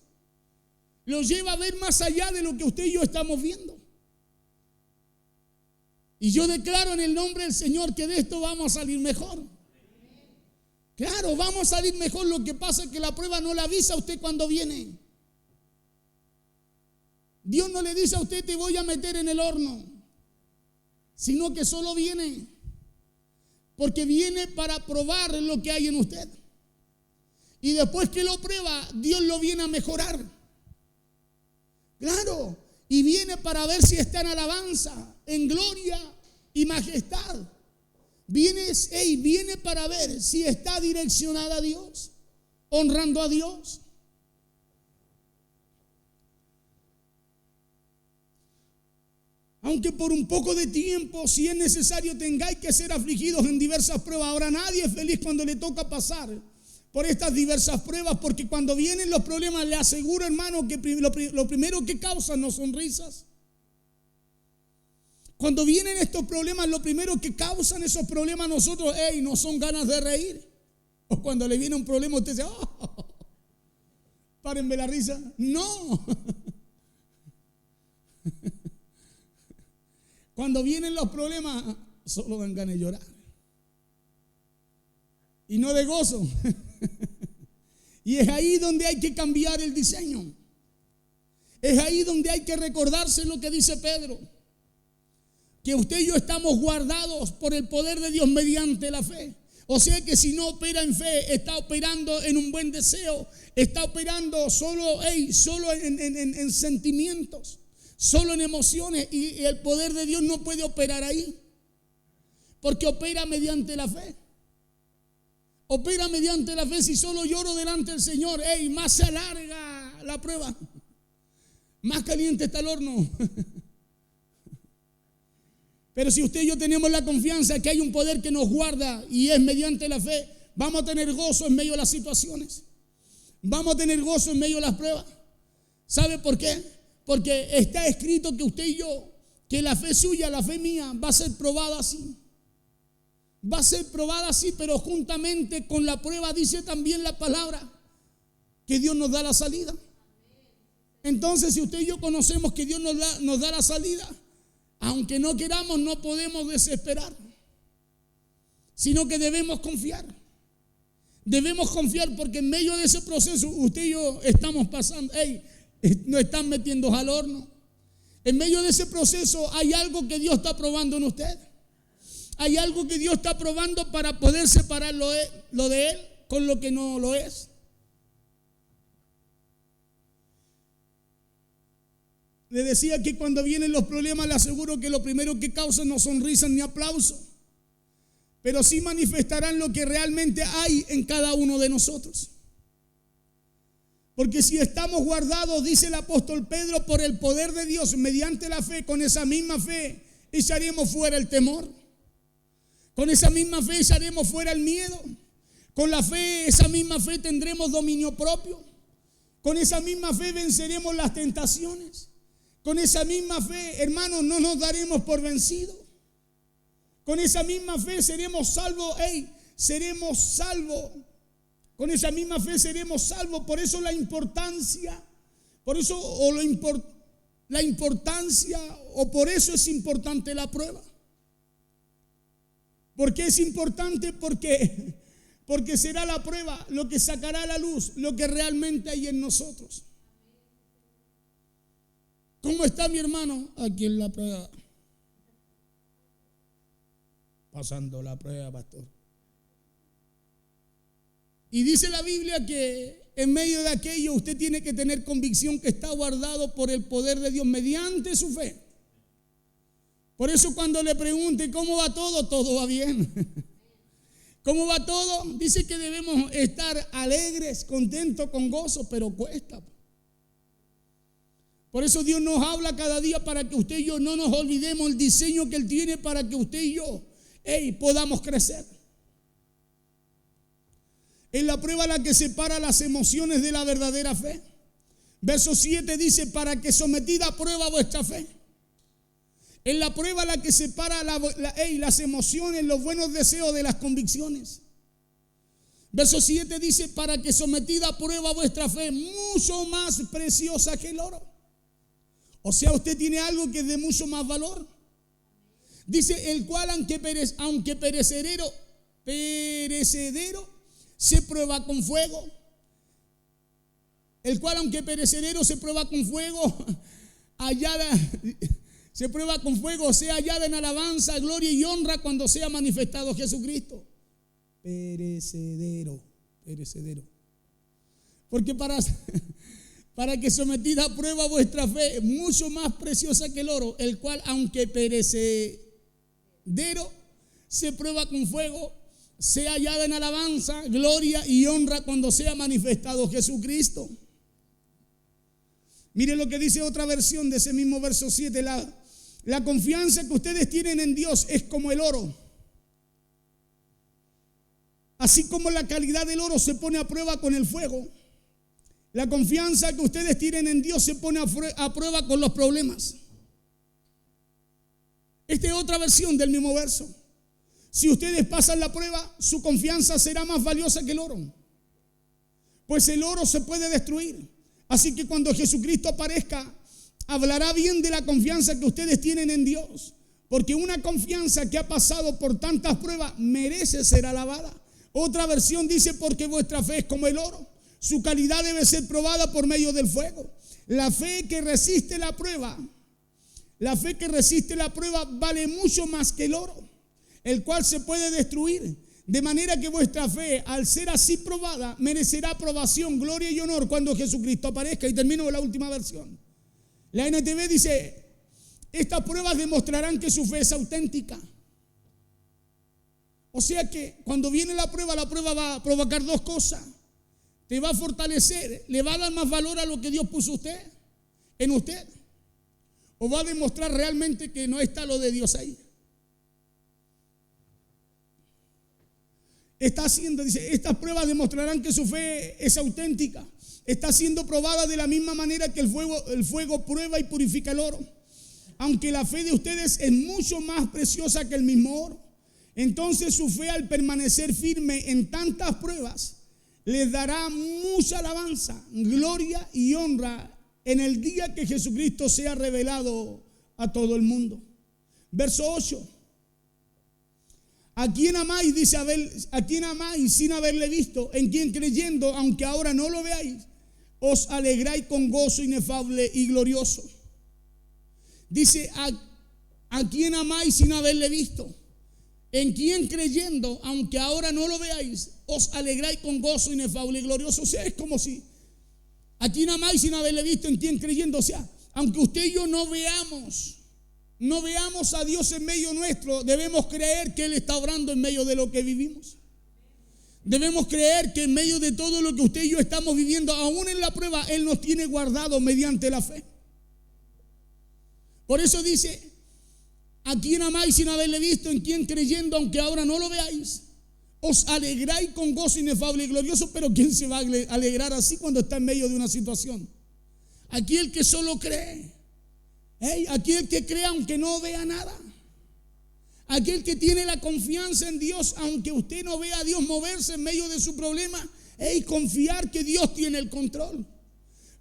Lo lleva a ver más allá de lo que usted y yo estamos viendo. Y yo declaro en el nombre del Señor que de esto vamos a salir mejor. Claro, vamos a salir mejor. Lo que pasa es que la prueba no la avisa a usted cuando viene. Dios no le dice a usted: te voy a meter en el horno, sino que solo viene porque viene para probar lo que hay en usted. Y después que lo prueba, Dios lo viene a mejorar. Claro, y viene para ver si está en alabanza, en gloria y majestad. Viene para ver si está direccionada a Dios, honrando a Dios. Aunque por un poco de tiempo, si es necesario, tengáis que ser afligidos en diversas pruebas. Ahora, nadie es feliz cuando le toca pasar por estas diversas pruebas, porque cuando vienen los problemas, le aseguro, hermano, que lo primero que causan no son risas. Cuando vienen estos problemas, lo primero que causan esos problemas a nosotros, no son ganas de reír. O cuando le viene un problema, usted dice, párenme la risa. No. Cuando vienen los problemas, solo dan ganas de llorar. Y no de gozo. Y es ahí donde hay que cambiar el diseño. Es ahí donde hay que recordarse lo que dice Pedro, que usted y yo estamos guardados por el poder de Dios mediante la fe. O sea que si no opera en fe, está operando en un buen deseo, está operando solo en sentimientos, solo en emociones, y el poder de Dios no puede operar ahí, porque opera mediante la fe. Opera mediante la fe. Si solo lloro delante del Señor, más se alarga la prueba, más caliente está el horno. Pero si usted y yo tenemos la confianza que hay un poder que nos guarda y es mediante la fe, vamos a tener gozo en medio de las situaciones. Vamos a tener gozo en medio de las pruebas. ¿Sabe por qué? Porque está escrito que usted y yo, que la fe suya, la fe mía, va a ser probada así. Va a ser probada así, pero juntamente con la prueba dice también la palabra que Dios nos da la salida. Entonces, si usted y yo conocemos que Dios nos da la salida, aunque no queramos, no podemos desesperar, sino que debemos confiar. Debemos confiar, porque en medio de ese proceso usted y yo estamos pasando, nos están metiendo al horno. En medio de ese proceso hay algo que Dios está probando en usted. Hay algo que Dios está probando para poder separar lo de Él con lo que no lo es. Le decía que cuando vienen los problemas, le aseguro que lo primero que causan no son risas ni aplausos, pero sí manifestarán lo que realmente hay en cada uno de nosotros. Porque si estamos guardados, dice el apóstol Pedro, por el poder de Dios, mediante la fe, con esa misma fe echaremos fuera el temor. Con esa misma fe echaremos fuera el miedo. Con la fe, esa misma fe, tendremos dominio propio. Con esa misma fe venceremos las tentaciones. Con esa misma fe, hermanos, no nos daremos por vencidos. Con esa misma fe seremos salvos, seremos salvos. Con esa misma fe seremos salvos. Por eso la importancia, por eso es importante la prueba. ¿Por qué es importante? Porque será la prueba lo que sacará a la luz lo que realmente hay en nosotros. ¿Cómo está mi hermano? Aquí en la prueba. Pasando la prueba, pastor. Y dice la Biblia que en medio de aquello usted tiene que tener convicción que está guardado por el poder de Dios mediante su fe. Por eso cuando le pregunte cómo va todo, todo va bien. ¿Cómo va todo? Dice que debemos estar alegres, contentos, con gozo, pero cuesta. Por eso Dios nos habla cada día para que usted y yo no nos olvidemos el diseño que Él tiene para que usted y yo podamos crecer. Es la prueba la que separa las emociones de la verdadera fe. Verso 7 dice, para que sometida a prueba vuestra fe. Es la prueba la que separa las emociones, los buenos deseos de las convicciones. Verso 7 dice, para que sometida a prueba vuestra fe, mucho más preciosa que el oro. O sea, usted tiene algo que es de mucho más valor. Dice, el cual aunque perecedero se prueba con fuego. El cual aunque perecedero se prueba con fuego, se prueba con fuego, sea hallada en alabanza, gloria y honra cuando sea manifestado Jesucristo. Perecedero. Porque para que sometida a prueba vuestra fe, mucho más preciosa que el oro, el cual aunque perecedero se prueba con fuego, sea hallada en alabanza, gloria y honra cuando sea manifestado Jesucristo. Mire lo que dice otra versión de ese mismo verso 7. La confianza que ustedes tienen en Dios es como el oro. Así como la calidad del oro se pone a prueba con el fuego, la confianza que ustedes tienen en Dios se pone a prueba con los problemas. Esta es otra versión del mismo verso. Si ustedes pasan la prueba, su confianza será más valiosa que el oro, pues el oro se puede destruir. Así que cuando Jesucristo aparezca, hablará bien de la confianza que ustedes tienen en Dios, porque una confianza que ha pasado por tantas pruebas merece ser alabada. Otra versión dice, porque vuestra fe es como el oro, su calidad debe ser probada por medio del fuego. La fe que resiste la prueba vale mucho más que el oro, el cual se puede destruir. De manera que vuestra fe, al ser así probada, merecerá aprobación, gloria y honor cuando Jesucristo aparezca. Y termino con la última versión. La NTV dice, estas pruebas demostrarán que su fe es auténtica. O sea que cuando viene la prueba va a provocar dos cosas. Te va a fortalecer, le va a dar más valor a lo que Dios puso en usted. O va a demostrar realmente que no está lo de Dios ahí. Dice, estas pruebas demostrarán que su fe es auténtica. Está siendo probada de la misma manera que el fuego prueba y purifica el oro. Aunque la fe de ustedes es mucho más preciosa que el mismo oro, entonces su fe, al permanecer firme en tantas pruebas, les dará mucha alabanza, gloria y honra en el día que Jesucristo sea revelado a todo el mundo. Verso 8. ¿A quién amáis? Dice Abel, ¿a quién amáis sin haberle visto? ¿En quién creyendo, aunque ahora no lo veáis, os alegráis con gozo inefable y glorioso? Dice, ¿a quién amáis sin haberle visto? ¿En quién creyendo, aunque ahora no lo veáis, os alegráis con gozo inefable y glorioso? O sea, es como si, ¿a quién amáis sin haberle visto? ¿En quién creyendo? O sea, aunque usted y yo no veamos a Dios en medio nuestro, debemos creer que Él está obrando en medio de lo que vivimos. Debemos creer que en medio de todo lo que usted y yo estamos viviendo, aún en la prueba, Él nos tiene guardado mediante la fe. Por eso dice, ¿a quién amáis sin haberle visto? ¿En quién creyendo, aunque ahora no lo veáis, os alegráis con gozo inefable y glorioso? Pero ¿quién se va a alegrar así cuando está en medio de una situación? Aquel que solo cree. Aquel que cree aunque no vea nada. Aquel que tiene la confianza en Dios aunque usted no vea a Dios moverse en medio de su problema. Confiar que Dios tiene el control.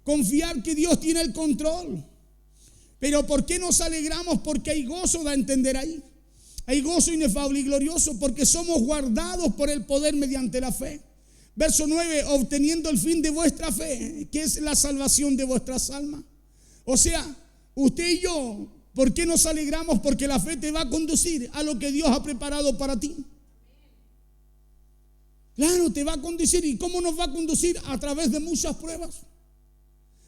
Confiar que Dios tiene el control. Pero ¿por qué nos alegramos? Porque hay gozo, da a entender ahí. Hay gozo inefable y glorioso porque somos guardados por el poder mediante la fe. Verso 9, obteniendo el fin de vuestra fe, que es la salvación de vuestras almas. O sea, usted y yo, ¿por qué nos alegramos? Porque la fe te va a conducir a lo que Dios ha preparado para ti. Claro, te va a conducir. ¿Y cómo nos va a conducir? A través de muchas pruebas,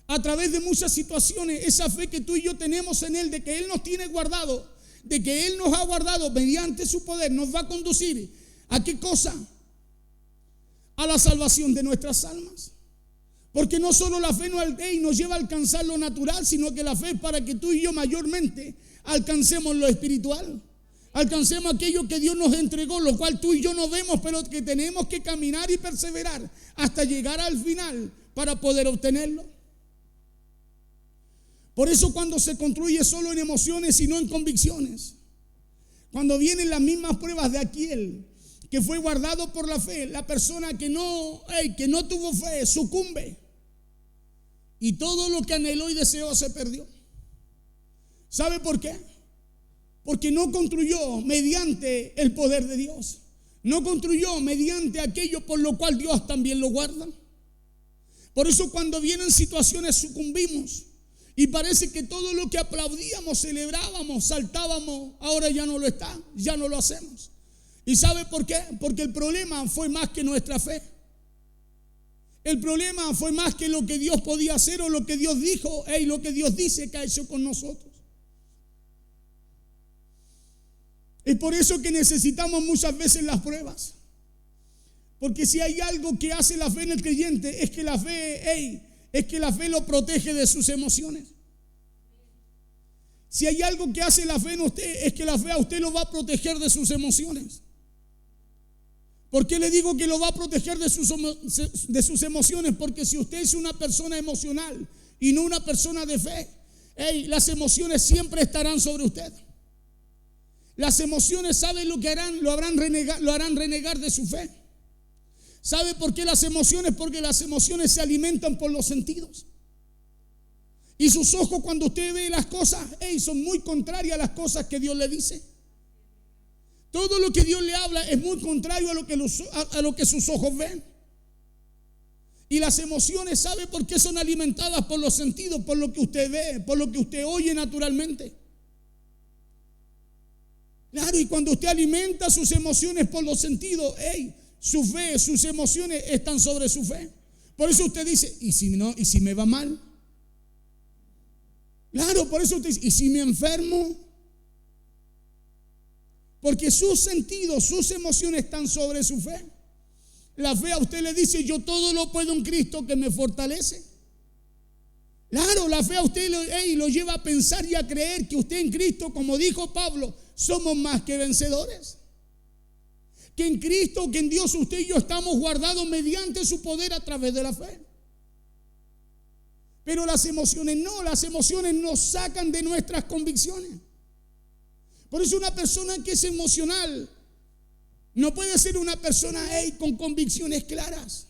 a través de muchas situaciones. Esa fe que tú y yo tenemos en Él, de que Él nos tiene guardado, de que Él nos ha guardado mediante su poder, nos va a conducir ¿a qué cosa? A la salvación de nuestras almas. Porque no solo la fe nos lleva a alcanzar lo natural, sino que la fe es para que tú y yo mayormente alcancemos lo espiritual. Alcancemos aquello que Dios nos entregó, lo cual tú y yo no vemos, pero que tenemos que caminar y perseverar hasta llegar al final para poder obtenerlo. Por eso cuando se construye solo en emociones y no en convicciones, cuando vienen las mismas pruebas de aquel que fue guardado por la fe, la persona que no tuvo fe sucumbe. Y todo lo que anheló y deseó se perdió. ¿Sabe por qué? Porque no construyó mediante el poder de Dios. No construyó mediante aquello por lo cual Dios también lo guarda. Por eso cuando vienen situaciones sucumbimos. Y parece que todo lo que aplaudíamos, celebrábamos, saltábamos, ahora ya no lo está, ya no lo hacemos. ¿Y sabe por qué? Porque el problema fue más que nuestra fe. El problema fue más que lo que Dios podía hacer o lo que Dios dijo, lo que Dios dice que ha hecho con nosotros. Es por eso que necesitamos muchas veces las pruebas. Porque si hay algo que hace la fe en el creyente, es que la fe lo protege de sus emociones. Si hay algo que hace la fe en usted, es que la fe a usted lo va a proteger de sus emociones. ¿Por qué le digo que lo va a proteger de sus emociones? Porque si usted es una persona emocional y no una persona de fe, las emociones siempre estarán sobre usted. Las emociones, ¿sabe lo que harán? Lo harán renegar de su fe. ¿Sabe por qué las emociones? Porque las emociones se alimentan por los sentidos. Y sus ojos, cuando usted ve las cosas, son muy contrarias a las cosas que Dios le dice. Todo lo que Dios le habla es muy contrario a lo que sus ojos ven. Y las emociones, ¿sabe por qué son alimentadas por los sentidos? Por lo que usted ve, por lo que usted oye naturalmente. Claro, y cuando usted alimenta sus emociones por los sentidos, su fe, sus emociones están sobre su fe. Por eso usted dice, ¿y si no? ¿Y si me va mal? Claro, por eso usted dice, ¿y si me enfermo? Porque sus sentidos, sus emociones están sobre su fe. La fe a usted le dice, yo todo lo puedo en Cristo que me fortalece. Claro, la fe a usted lo lleva a pensar y a creer que usted en Cristo, como dijo Pablo, somos más que vencedores. Que en Cristo, que en Dios usted y yo estamos guardados mediante su poder a través de la fe. Pero las emociones no, las emociones nos sacan de nuestras convicciones. Por eso una persona que es emocional no puede ser una persona con convicciones claras.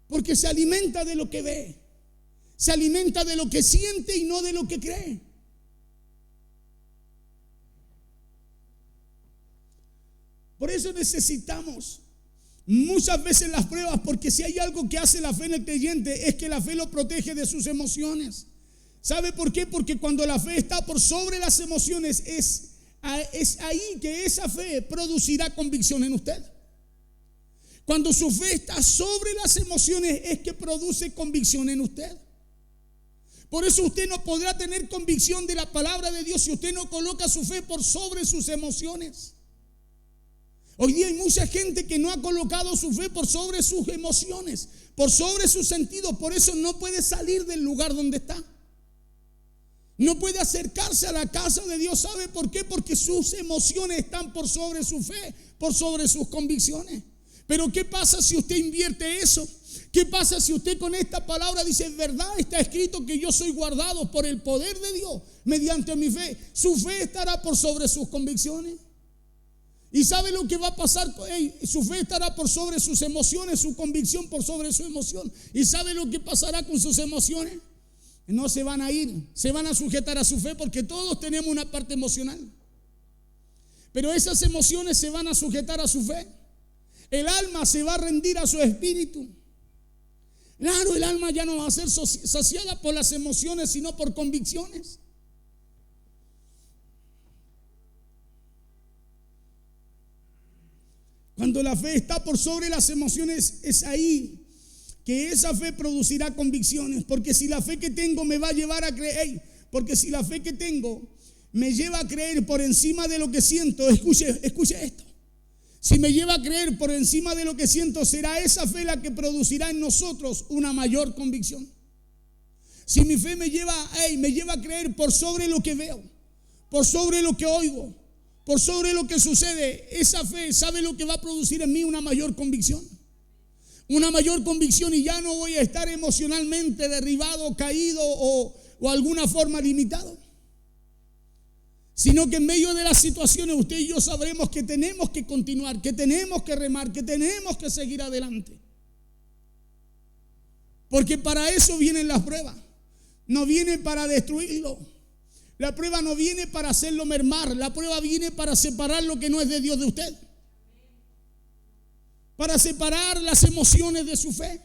Porque se alimenta de lo que ve, se alimenta de lo que siente y no de lo que cree. Por eso necesitamos muchas veces las pruebas, porque si hay algo que hace la fe en el creyente es que la fe lo protege de sus emociones. ¿Sabe por qué? Porque cuando la fe está por sobre las emociones, es ahí que esa fe producirá convicción en usted. Cuando su fe está sobre las emociones es que produce convicción en usted. Por eso usted no podrá tener convicción de la palabra de Dios si usted no coloca su fe por sobre sus emociones. Hoy día hay mucha gente que no ha colocado su fe por sobre sus emociones, por sobre sus sentidos. Por eso no puede salir del lugar donde está. No puede acercarse a la casa de Dios. ¿Sabe por qué? Porque sus emociones están por sobre su fe, por sobre sus convicciones. Pero ¿qué pasa si usted invierte eso? ¿Qué pasa si usted con esta palabra dice, en verdad está escrito que yo soy guardado por el poder de Dios mediante mi fe? Su fe estará por sobre sus convicciones. ¿Y sabe lo que va a pasar? Su fe estará por sobre sus emociones, su convicción por sobre su emoción. ¿Y sabe lo que pasará con sus emociones? No se van a ir, se van a sujetar a su fe, porque todos tenemos una parte emocional. Pero esas emociones se van a sujetar a su fe. El alma se va a rendir a su espíritu. Claro, el alma ya no va a ser saciada por las emociones, sino por convicciones. Cuando la fe está por sobre las emociones, es ahí que esa fe producirá convicciones. Porque si la fe que tengo me va a llevar a creer, porque si la fe que tengo me lleva a creer por encima de lo que siento, escuche esto. Si me lleva a creer por encima de lo que siento, será esa fe la que producirá en nosotros una mayor convicción. Si mi fe me lleva a creer por sobre lo que veo, por sobre lo que oigo, por sobre lo que sucede, esa fe, ¿sabe lo que va a producir en mí? Una mayor convicción. Una mayor convicción, y ya no voy a estar emocionalmente derribado, caído o alguna forma limitado. Sino que en medio de las situaciones usted y yo sabremos que tenemos que continuar, que tenemos que remar, que tenemos que seguir adelante. Porque para eso vienen las pruebas. No viene para destruirlo. La prueba no viene para hacerlo mermar. La prueba viene para separar lo que no es de Dios de usted. Para separar las emociones de su fe.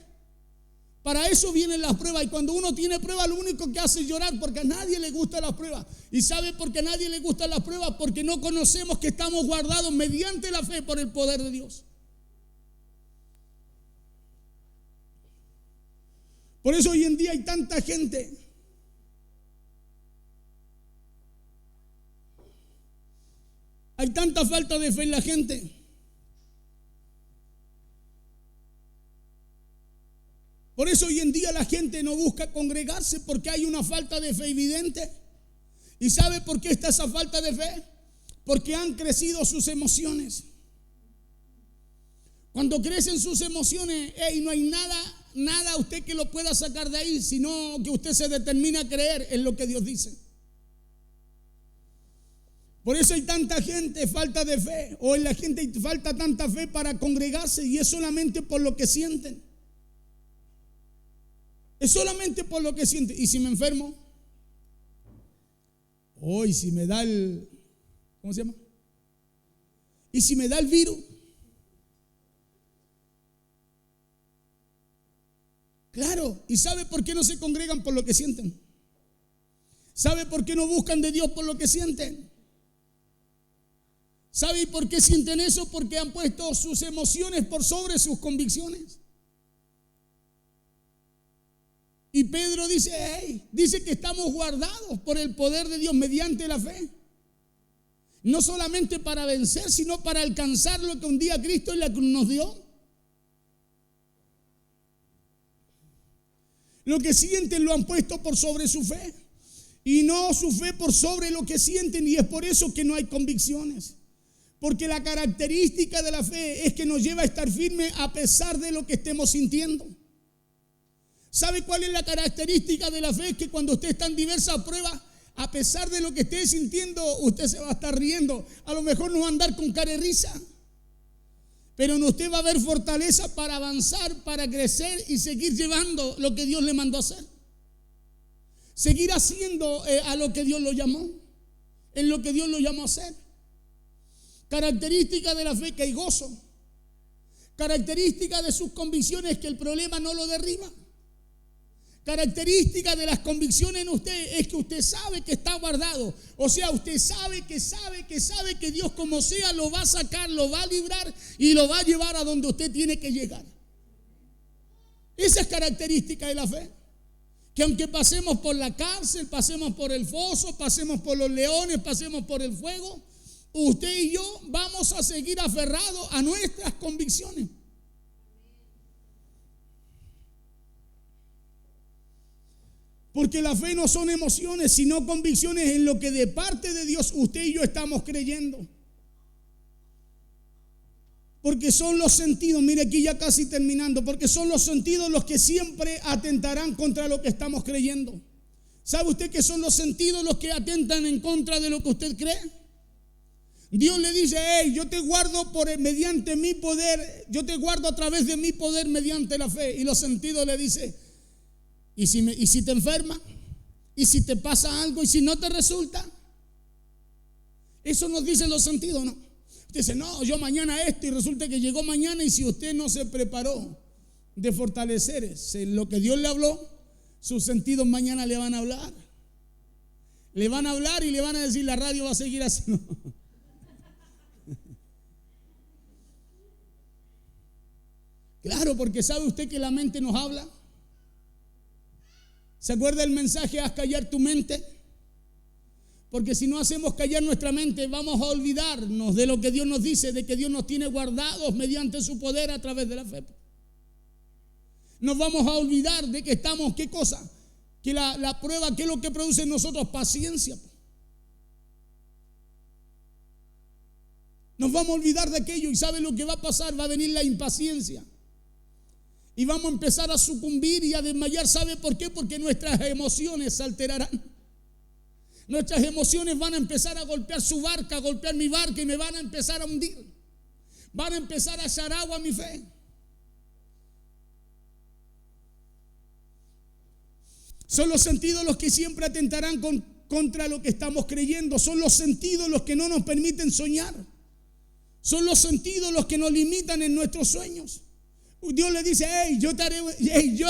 Para eso vienen las pruebas. Y cuando uno tiene pruebas, lo único que hace es llorar, porque a nadie le gustan las pruebas. ¿Y sabe por qué a nadie le gustan las pruebas? Porque no conocemos que estamos guardados mediante la fe por el poder de Dios. Por eso hoy en día hay tanta gente hay tanta falta de fe en la gente. Por eso hoy en día la gente no busca congregarse, porque hay una falta de fe evidente. ¿Y sabe por qué está esa falta de fe? Porque han crecido sus emociones. Cuando crecen sus emociones, no hay nada usted que lo pueda sacar de ahí, sino que usted se determina a creer en lo que Dios dice. Por eso hay tanta gente falta de fe, o en la gente falta tanta fe para congregarse, y es solamente por lo que sienten. Es solamente por lo que sienten. ¿Y si me enfermo? ¿Y si me da ¿cómo se llama? ¿Y si me da el virus? Claro. ¿Y sabe por qué no se congregan? Por lo que sienten. ¿Sabe por qué no buscan de Dios? Por lo que sienten. ¿Sabe por qué sienten eso? Porque han puesto sus emociones por sobre sus convicciones. Y Pedro dice que estamos guardados por el poder de Dios mediante la fe. No solamente para vencer, sino para alcanzar lo que un día Cristo en la cruz nos dio. Lo que sienten lo han puesto por sobre su fe, y no su fe por sobre lo que sienten, y es por eso que no hay convicciones. Porque la característica de la fe es que nos lleva a estar firmes a pesar de lo que estemos sintiendo. ¿Sabe cuál es la característica de la fe? Es que cuando usted está en diversas pruebas, a pesar de lo que esté sintiendo, usted se va a estar riendo. A lo mejor no va a andar con cara de risa, pero en usted va a haber fortaleza para avanzar, para crecer y seguir llevando lo que Dios le mandó a hacer. Seguir haciendo a lo que Dios lo llamó, en lo que Dios lo llamó a hacer. Característica de la fe, que hay gozo. Característica de sus convicciones, que el problema no lo derriba. Característica de las convicciones en usted es que usted sabe que está guardado. O sea, usted sabe que Dios como sea lo va a sacar, lo va a librar y lo va a llevar a donde usted tiene que llegar. Esa es característica de la fe. Que aunque pasemos por la cárcel, pasemos por el foso, pasemos por los leones, pasemos por el fuego, usted y yo vamos a seguir aferrados a nuestras convicciones. Porque la fe no son emociones, sino convicciones en lo que de parte de Dios usted y yo estamos creyendo. Porque son los sentidos, mire aquí ya casi terminando, porque son los sentidos los que siempre atentarán contra lo que estamos creyendo. ¿Sabe usted que son los sentidos los que atentan en contra de lo que usted cree? Dios le dice, yo te guardo mediante mi poder, yo te guardo a través de mi poder mediante la fe. Y los sentidos le dicen, ¿y si te enfermas? ¿Y si te pasa algo? ¿Y si no te resulta? Eso nos dicen los sentidos, ¿no? Usted dice, no, yo mañana esto, y resulta que llegó mañana, y si usted no se preparó de fortalecerse lo que Dios le habló, sus sentidos mañana le van a hablar. Le van a hablar y le van a decir, la radio va a seguir haciendo. Claro, porque ¿sabe usted que la mente nos habla? ¿Se acuerda el mensaje, haz callar tu mente? Porque si no hacemos callar nuestra mente, vamos a olvidarnos de lo que Dios nos dice, de que Dios nos tiene guardados mediante su poder a través de la fe. Nos vamos a olvidar de que estamos, ¿qué cosa? Que la prueba, ¿qué es lo que produce en nosotros? Paciencia. Nos vamos a olvidar de aquello, y ¿sabe lo que va a pasar? Va a venir la impaciencia. Y vamos a empezar a sucumbir y a desmayar. ¿Sabe por qué? Porque nuestras emociones se alterarán. Nuestras emociones van a empezar a golpear su barca, a golpear mi barca, y me van a empezar a hundir. Van a empezar a echar agua a mi fe. Son los sentidos los que siempre atentarán contra lo que estamos creyendo. Son los sentidos los que no nos permiten soñar. Son los sentidos los que nos limitan en nuestros sueños. Dios le dice, yo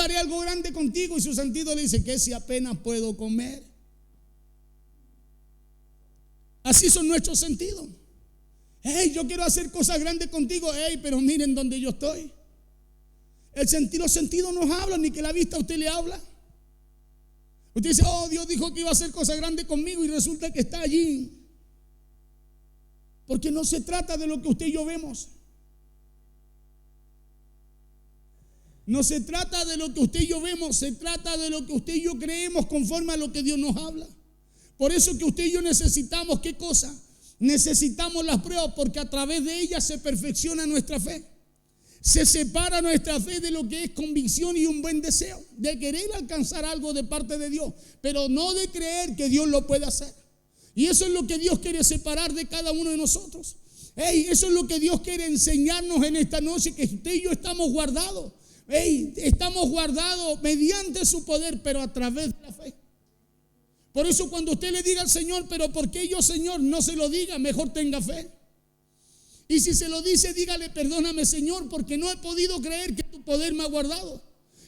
haré algo grande contigo, y su sentido le dice, que si apenas puedo comer. Así son nuestros sentidos. Yo quiero hacer cosas grandes contigo, pero miren donde yo estoy. Los sentidos nos hablan, ni que la vista a usted le habla. Usted dice, Dios dijo que iba a hacer cosas grandes conmigo, y resulta que está allí. Porque no se trata de lo que usted y yo vemos. No se trata de lo que usted y yo vemos, se trata de lo que usted y yo creemos conforme a lo que Dios nos habla. Por eso que usted y yo necesitamos, ¿qué cosa? Necesitamos las pruebas, porque a través de ellas se perfecciona nuestra fe. Se separa nuestra fe de lo que es convicción y un buen deseo, de querer alcanzar algo de parte de Dios, pero no de creer que Dios lo puede hacer. Y eso es lo que Dios quiere separar de cada uno de nosotros. Eso es lo que Dios quiere enseñarnos en esta noche, que usted y yo estamos guardados. Estamos guardados mediante su poder, pero a través de la fe. Por eso cuando usted le diga al Señor, pero ¿por qué yo, Señor? No se lo diga, mejor tenga fe. Y si se lo dice, dígale, perdóname, Señor, porque no he podido creer que tu poder me ha guardado.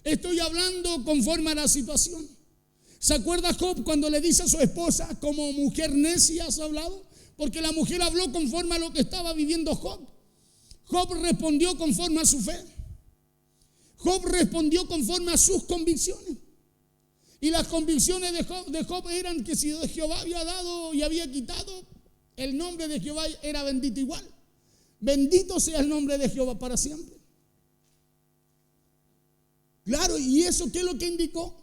Estoy hablando conforme a la situación. ¿Se acuerda Job cuando le dice a su esposa, como mujer necia has hablado? Porque la mujer habló conforme a lo que estaba viviendo Job. Job respondió conforme a su fe. Job respondió conforme a sus convicciones. Y las convicciones de Job eran que si Jehová había dado y había quitado, el nombre de Jehová era bendito igual. Bendito sea el nombre de Jehová para siempre. Claro, ¿y eso qué es lo que indicó?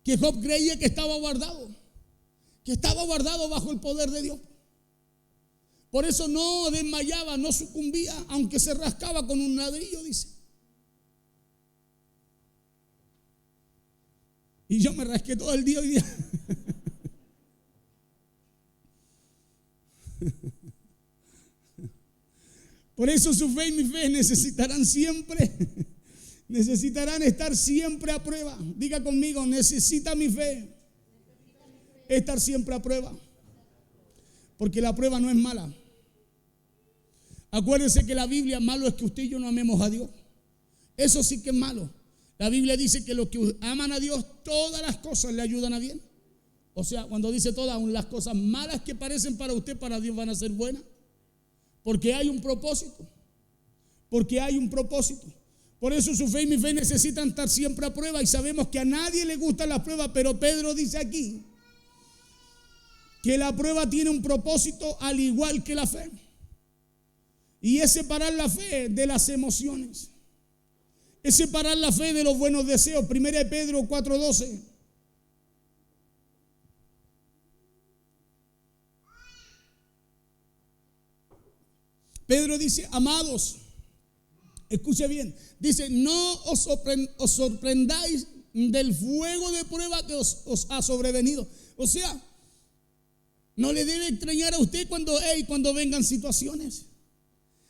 Que Job creía que estaba guardado bajo el poder de Dios. Por eso no desmayaba, no sucumbía, aunque se rascaba con un ladrillo, dice. Y yo me rasqué todo el día hoy día. Por eso su fe y mi fe necesitarán estar siempre a prueba. Diga conmigo, necesita mi fe estar siempre a prueba. Porque la prueba no es mala. Acuérdense que la Biblia, malo es que usted y yo no amemos a Dios. Eso sí que es malo. La Biblia dice que los que aman a Dios, todas las cosas le ayudan a bien. O sea, cuando dice todas, aun las cosas malas que parecen para usted, para Dios van a ser buenas. Porque hay un propósito. Por eso su fe y mi fe necesitan estar siempre a prueba. Y sabemos que a nadie le gustan las pruebas, pero Pedro dice aquí que la prueba tiene un propósito al igual que la fe. Y es separar la fe de las emociones. Es separar la fe de los buenos deseos. 1 Pedro 4:12. Pedro dice, amados, escuche bien, dice, no os sorprendáis del fuego de prueba que os ha sobrevenido. O sea, no le debe extrañar a usted cuando vengan situaciones,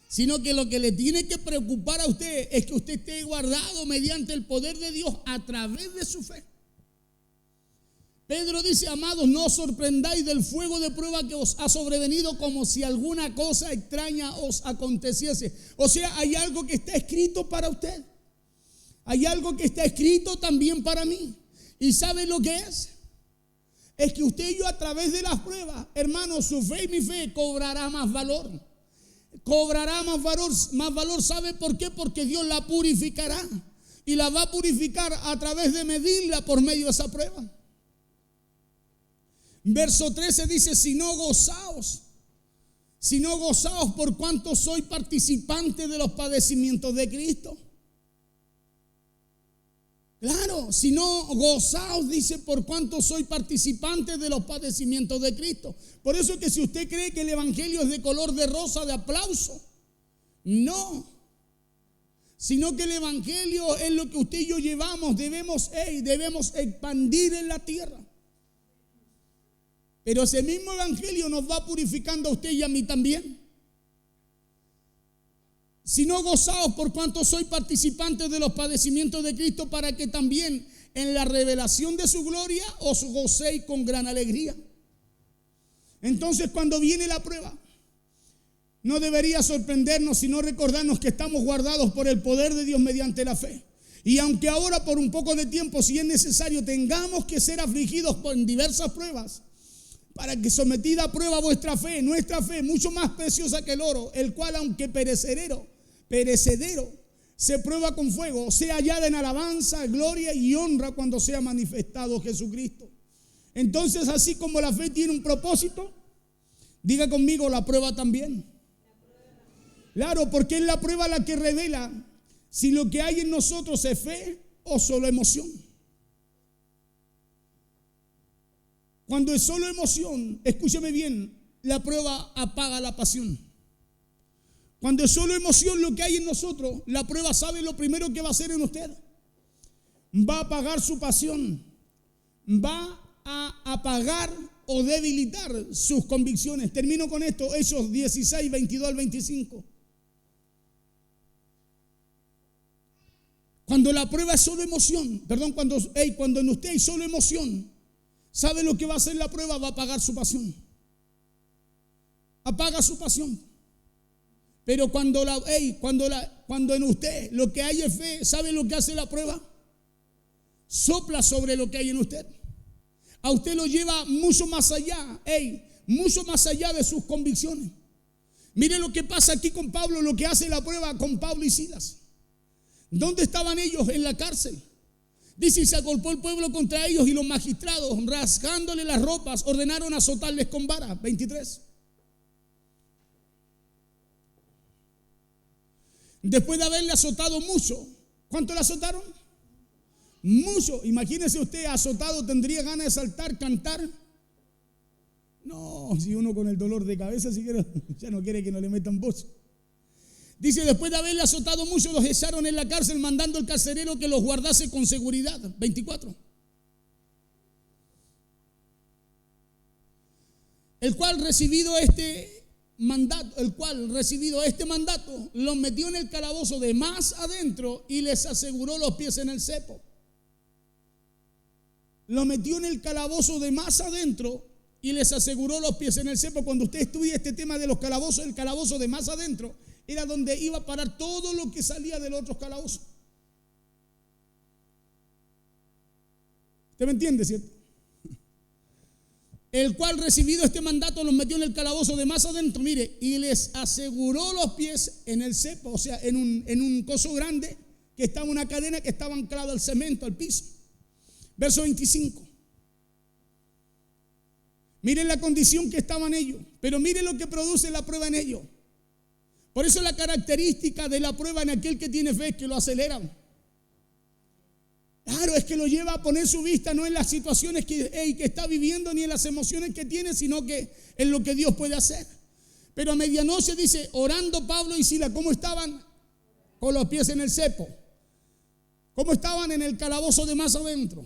sino que lo que le tiene que preocupar a usted es que usted esté guardado mediante el poder de Dios a través de su fe. Pedro dice, amados, no os sorprendáis del fuego de prueba que os ha sobrevenido como si alguna cosa extraña os aconteciese. O sea, hay algo que está escrito para usted. Hay algo que está escrito también para mí. ¿Y sabe lo que es? Es que usted y yo a través de las pruebas, hermanos, su fe y mi fe cobrará más valor. Cobrará más valor. ¿Sabe por qué? Porque Dios la purificará. Y la va a purificar a través de medirla por medio de esa prueba. Verso 13 dice, si no gozaos por cuanto soy participante de los padecimientos de Cristo. Claro, si no gozaos, dice, por cuanto soy participante de los padecimientos de Cristo. Por eso es que si usted cree que el evangelio es de color de rosa, de aplauso, no. Sino que el evangelio es lo que usted y yo llevamos, debemos expandir en la tierra. Pero ese mismo evangelio nos va purificando a usted y a mí también. Si no gozaos por cuanto soy participante de los padecimientos de Cristo, para que también en la revelación de su gloria os gocéis con gran alegría. Entonces, cuando viene la prueba, no debería sorprendernos, sino recordarnos que estamos guardados por el poder de Dios mediante la fe. Y aunque ahora por un poco de tiempo, si es necesario, tengamos que ser afligidos por diversas pruebas, para que sometida a prueba vuestra fe, nuestra fe, mucho más preciosa que el oro, el cual aunque perecedero, se prueba con fuego, sea hallada en alabanza, gloria y honra cuando sea manifestado Jesucristo. Entonces, así como la fe tiene un propósito, diga conmigo, la prueba también. Claro, porque es la prueba la que revela si lo que hay en nosotros es fe o solo emoción. Cuando es solo emoción, escúcheme bien, la prueba apaga la pasión. Cuando es solo emoción lo que hay en nosotros, la prueba, ¿sabe lo primero que va a hacer en usted? Va a apagar su pasión, va a apagar o debilitar sus convicciones. Termino con esto, Hechos 16, 22 al 25. Cuando la prueba es solo emoción, cuando en usted hay solo emoción, ¿sabe lo que va a hacer la prueba? Va a apagar su pasión. Apaga su pasión. Pero cuando en usted lo que hay es fe, ¿sabe lo que hace la prueba? Sopla sobre lo que hay en usted. A usted lo lleva mucho más allá, mucho más allá de sus convicciones. Mire lo que pasa aquí con Pablo, lo que hace la prueba con Pablo y Silas. ¿Dónde estaban ellos? En la cárcel. Dice, y se agolpó el pueblo contra ellos y los magistrados, rasgándole las ropas, ordenaron azotarles con vara. 23. Después de haberle azotado mucho, ¿cuánto le azotaron? Mucho. Imagínese usted, azotado, tendría ganas de saltar, cantar. No, si uno con el dolor de cabeza siquiera ya no quiere que no le metan voz. Dice, después de haberle azotado mucho, los echaron en la cárcel, mandando al carcelero que los guardase con seguridad. 24. El cual recibido este mandato, los metió en el calabozo de más adentro y les aseguró los pies en el cepo. Lo metió en el calabozo de más adentro y les aseguró los pies en el cepo. Cuando usted estudia este tema de los calabozos, el calabozo de más adentro era donde iba a parar todo lo que salía del otro calabozo. ¿Usted me entiende, cierto? El cual recibido este mandato los metió en el calabozo de más adentro, mire, y les aseguró los pies en el cepo, o sea, en un coso grande que estaba una cadena que estaba anclada al cemento, al piso. Verso 25. Miren la condición que estaban ellos, pero miren lo que produce la prueba en ellos. Por eso la característica de la prueba en aquel que tiene fe es que lo acelera. Claro, es que lo lleva a poner su vista no en las situaciones que está viviendo ni en las emociones que tiene, sino que en lo que Dios puede hacer. Pero a medianoche dice, orando Pablo y Silas, ¿cómo estaban? Con los pies en el cepo. ¿Cómo estaban? En el calabozo de más adentro.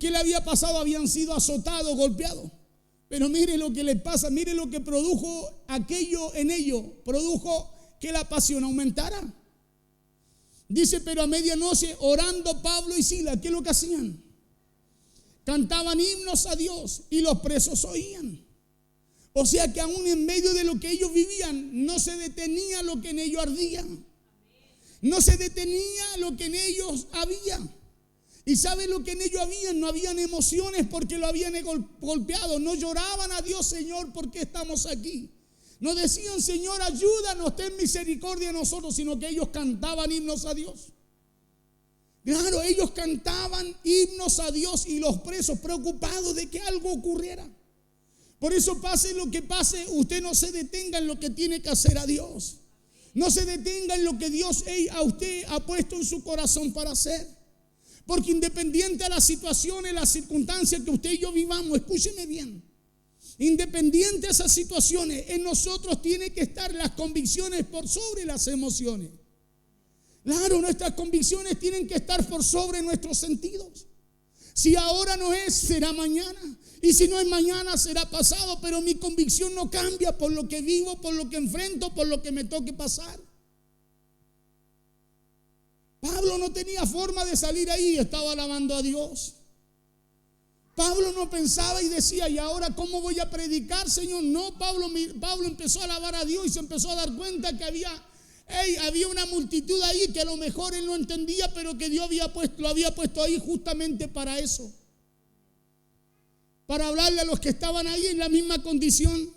¿Qué le había pasado? Habían sido azotados, golpeados. Pero mire lo que les pasa, mire lo que produjo aquello en ellos. Produjo que la pasión aumentara. Dice, pero a medianoche orando Pablo y Silas, ¿qué es lo que hacían? Cantaban himnos a Dios y los presos oían. O sea que aún en medio de lo que ellos vivían, no se detenía lo que en ellos ardía. No se detenía lo que en ellos había. ¿Y sabe lo que en ellos había? No habían emociones porque lo habían golpeado. No lloraban a Dios, Señor, ¿por qué estamos aquí? No decían, Señor, ayúdanos, ten misericordia de nosotros, sino que ellos cantaban himnos a Dios. Claro, ellos cantaban himnos a Dios y los presos preocupados de que algo ocurriera. Por eso pase lo que pase, usted no se detenga en lo que tiene que hacer a Dios. No se detenga en lo que Dios a usted ha puesto en su corazón para hacer. Porque independiente de las situaciones, las circunstancias que usted y yo vivamos, escúcheme bien. Independiente de esas situaciones, en nosotros tiene que estar las convicciones por sobre las emociones. Claro, nuestras convicciones tienen que estar por sobre nuestros sentidos. Si ahora no es, será mañana. Y si no es mañana, será pasado. Pero mi convicción no cambia por lo que vivo, por lo que enfrento, por lo que me toque pasar. Pablo no tenía forma de salir ahí, estaba alabando a Dios. Pablo no pensaba y decía, ¿y ahora cómo voy a predicar, Señor? No, Pablo empezó a alabar a Dios y se empezó a dar cuenta que había una multitud ahí que a lo mejor él no entendía, pero que Dios lo había puesto ahí justamente para eso. Para hablarle a los que estaban ahí en la misma condición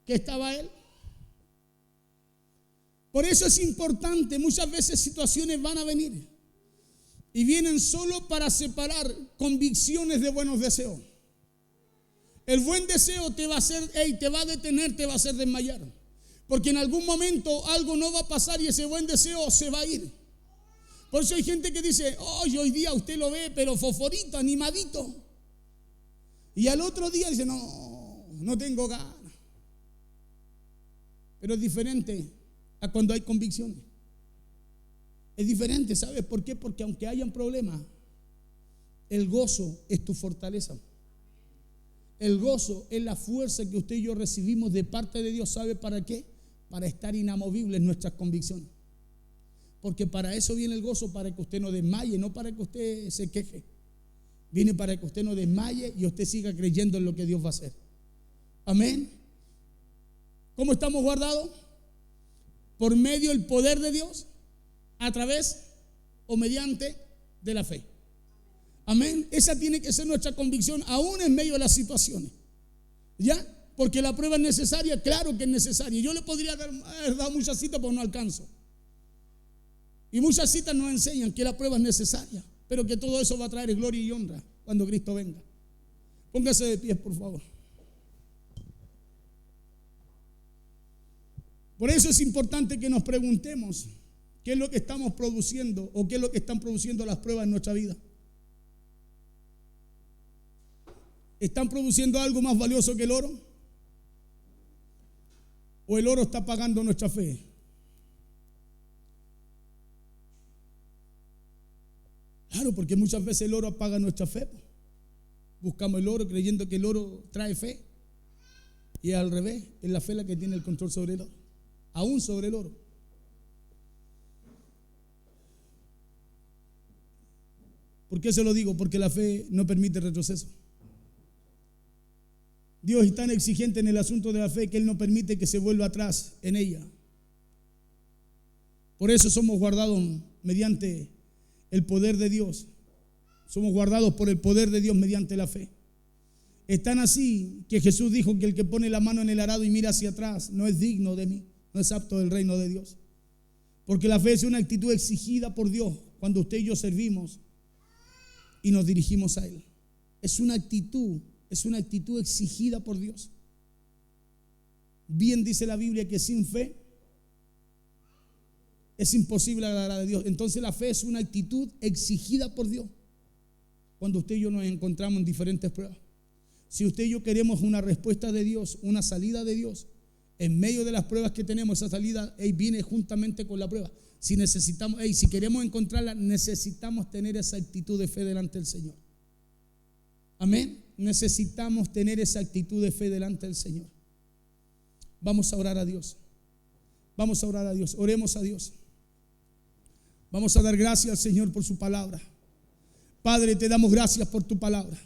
que estaba él. Por eso es importante, muchas veces situaciones van a venir y vienen solo para separar convicciones de buenos deseos. El buen deseo te va a detener, te va a hacer desmayar. Porque en algún momento algo no va a pasar y ese buen deseo se va a ir. Por eso hay gente que dice, hoy día usted lo ve, pero fosforito, animadito. Y al otro día dice, no tengo ganas. Pero es diferente a cuando hay convicciones. Es diferente, ¿sabes por qué? Porque aunque hayan problemas, el gozo es tu fortaleza. El gozo es la fuerza que usted y yo recibimos de parte de Dios. ¿Sabe para qué? Para estar inamovibles en nuestras convicciones. Porque para eso viene el gozo, para que usted no desmaye, no para que usted se queje. Viene para que usted no desmaye y usted siga creyendo en lo que Dios va a hacer. Amén. ¿Cómo estamos guardados? Por medio del poder de Dios, a través o mediante de la fe. Amén. Esa tiene que ser nuestra convicción, aún en medio de las situaciones. ¿Ya? Porque la prueba es necesaria, claro que es necesaria. Yo le podría haber dado muchas citas, pero no alcanzo. Y muchas citas nos enseñan que la prueba es necesaria, pero que todo eso va a traer gloria y honra cuando Cristo venga. Póngase de pie, por favor. Por eso es importante que nos preguntemos qué es lo que estamos produciendo o qué es lo que están produciendo las pruebas en nuestra vida. ¿Están produciendo algo más valioso que el oro? ¿O el oro está pagando nuestra fe? Claro, porque muchas veces el oro apaga nuestra fe. Buscamos el oro creyendo que el oro trae fe. Y al revés, es la fe la que tiene el control sobre el oro. Aún sobre el oro. ¿Por qué se lo digo? Porque la fe no permite retroceso. Dios es tan exigente en el asunto de la fe que Él no permite que se vuelva atrás en ella. Por eso somos guardados mediante el poder de Dios. Somos guardados por el poder de Dios mediante la fe. Es tan así que Jesús dijo que el que pone la mano en el arado y mira hacia atrás no es digno de mí, no es apto del reino de Dios. Porque la fe es una actitud exigida por Dios cuando usted y yo servimos y nos dirigimos a Él. Es una actitud exigida por Dios. Bien dice la Biblia que sin fe es imposible agradar a Dios. Entonces la fe es una actitud exigida por Dios cuando usted y yo nos encontramos en diferentes pruebas. Si usted y yo queremos una respuesta de Dios, una salida de Dios, en medio de las pruebas que tenemos, esa salida viene juntamente con la prueba. Si queremos encontrarla, necesitamos tener esa actitud de fe delante del Señor. Amén. Necesitamos tener esa actitud de fe delante del Señor. Vamos a orar a Dios. Vamos a orar a Dios. Oremos a Dios. Vamos a dar gracias al Señor por su palabra. Padre, te damos gracias por tu palabra.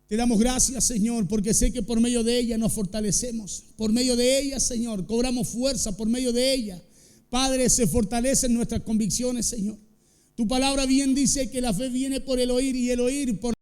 Te damos gracias, Señor, porque sé que por medio de ella nos fortalecemos. Por medio de ella, Señor, cobramos fuerza. Por medio de ella, Padre, se fortalecen nuestras convicciones, Señor. Tu palabra bien dice que la fe viene por el oír y el oír por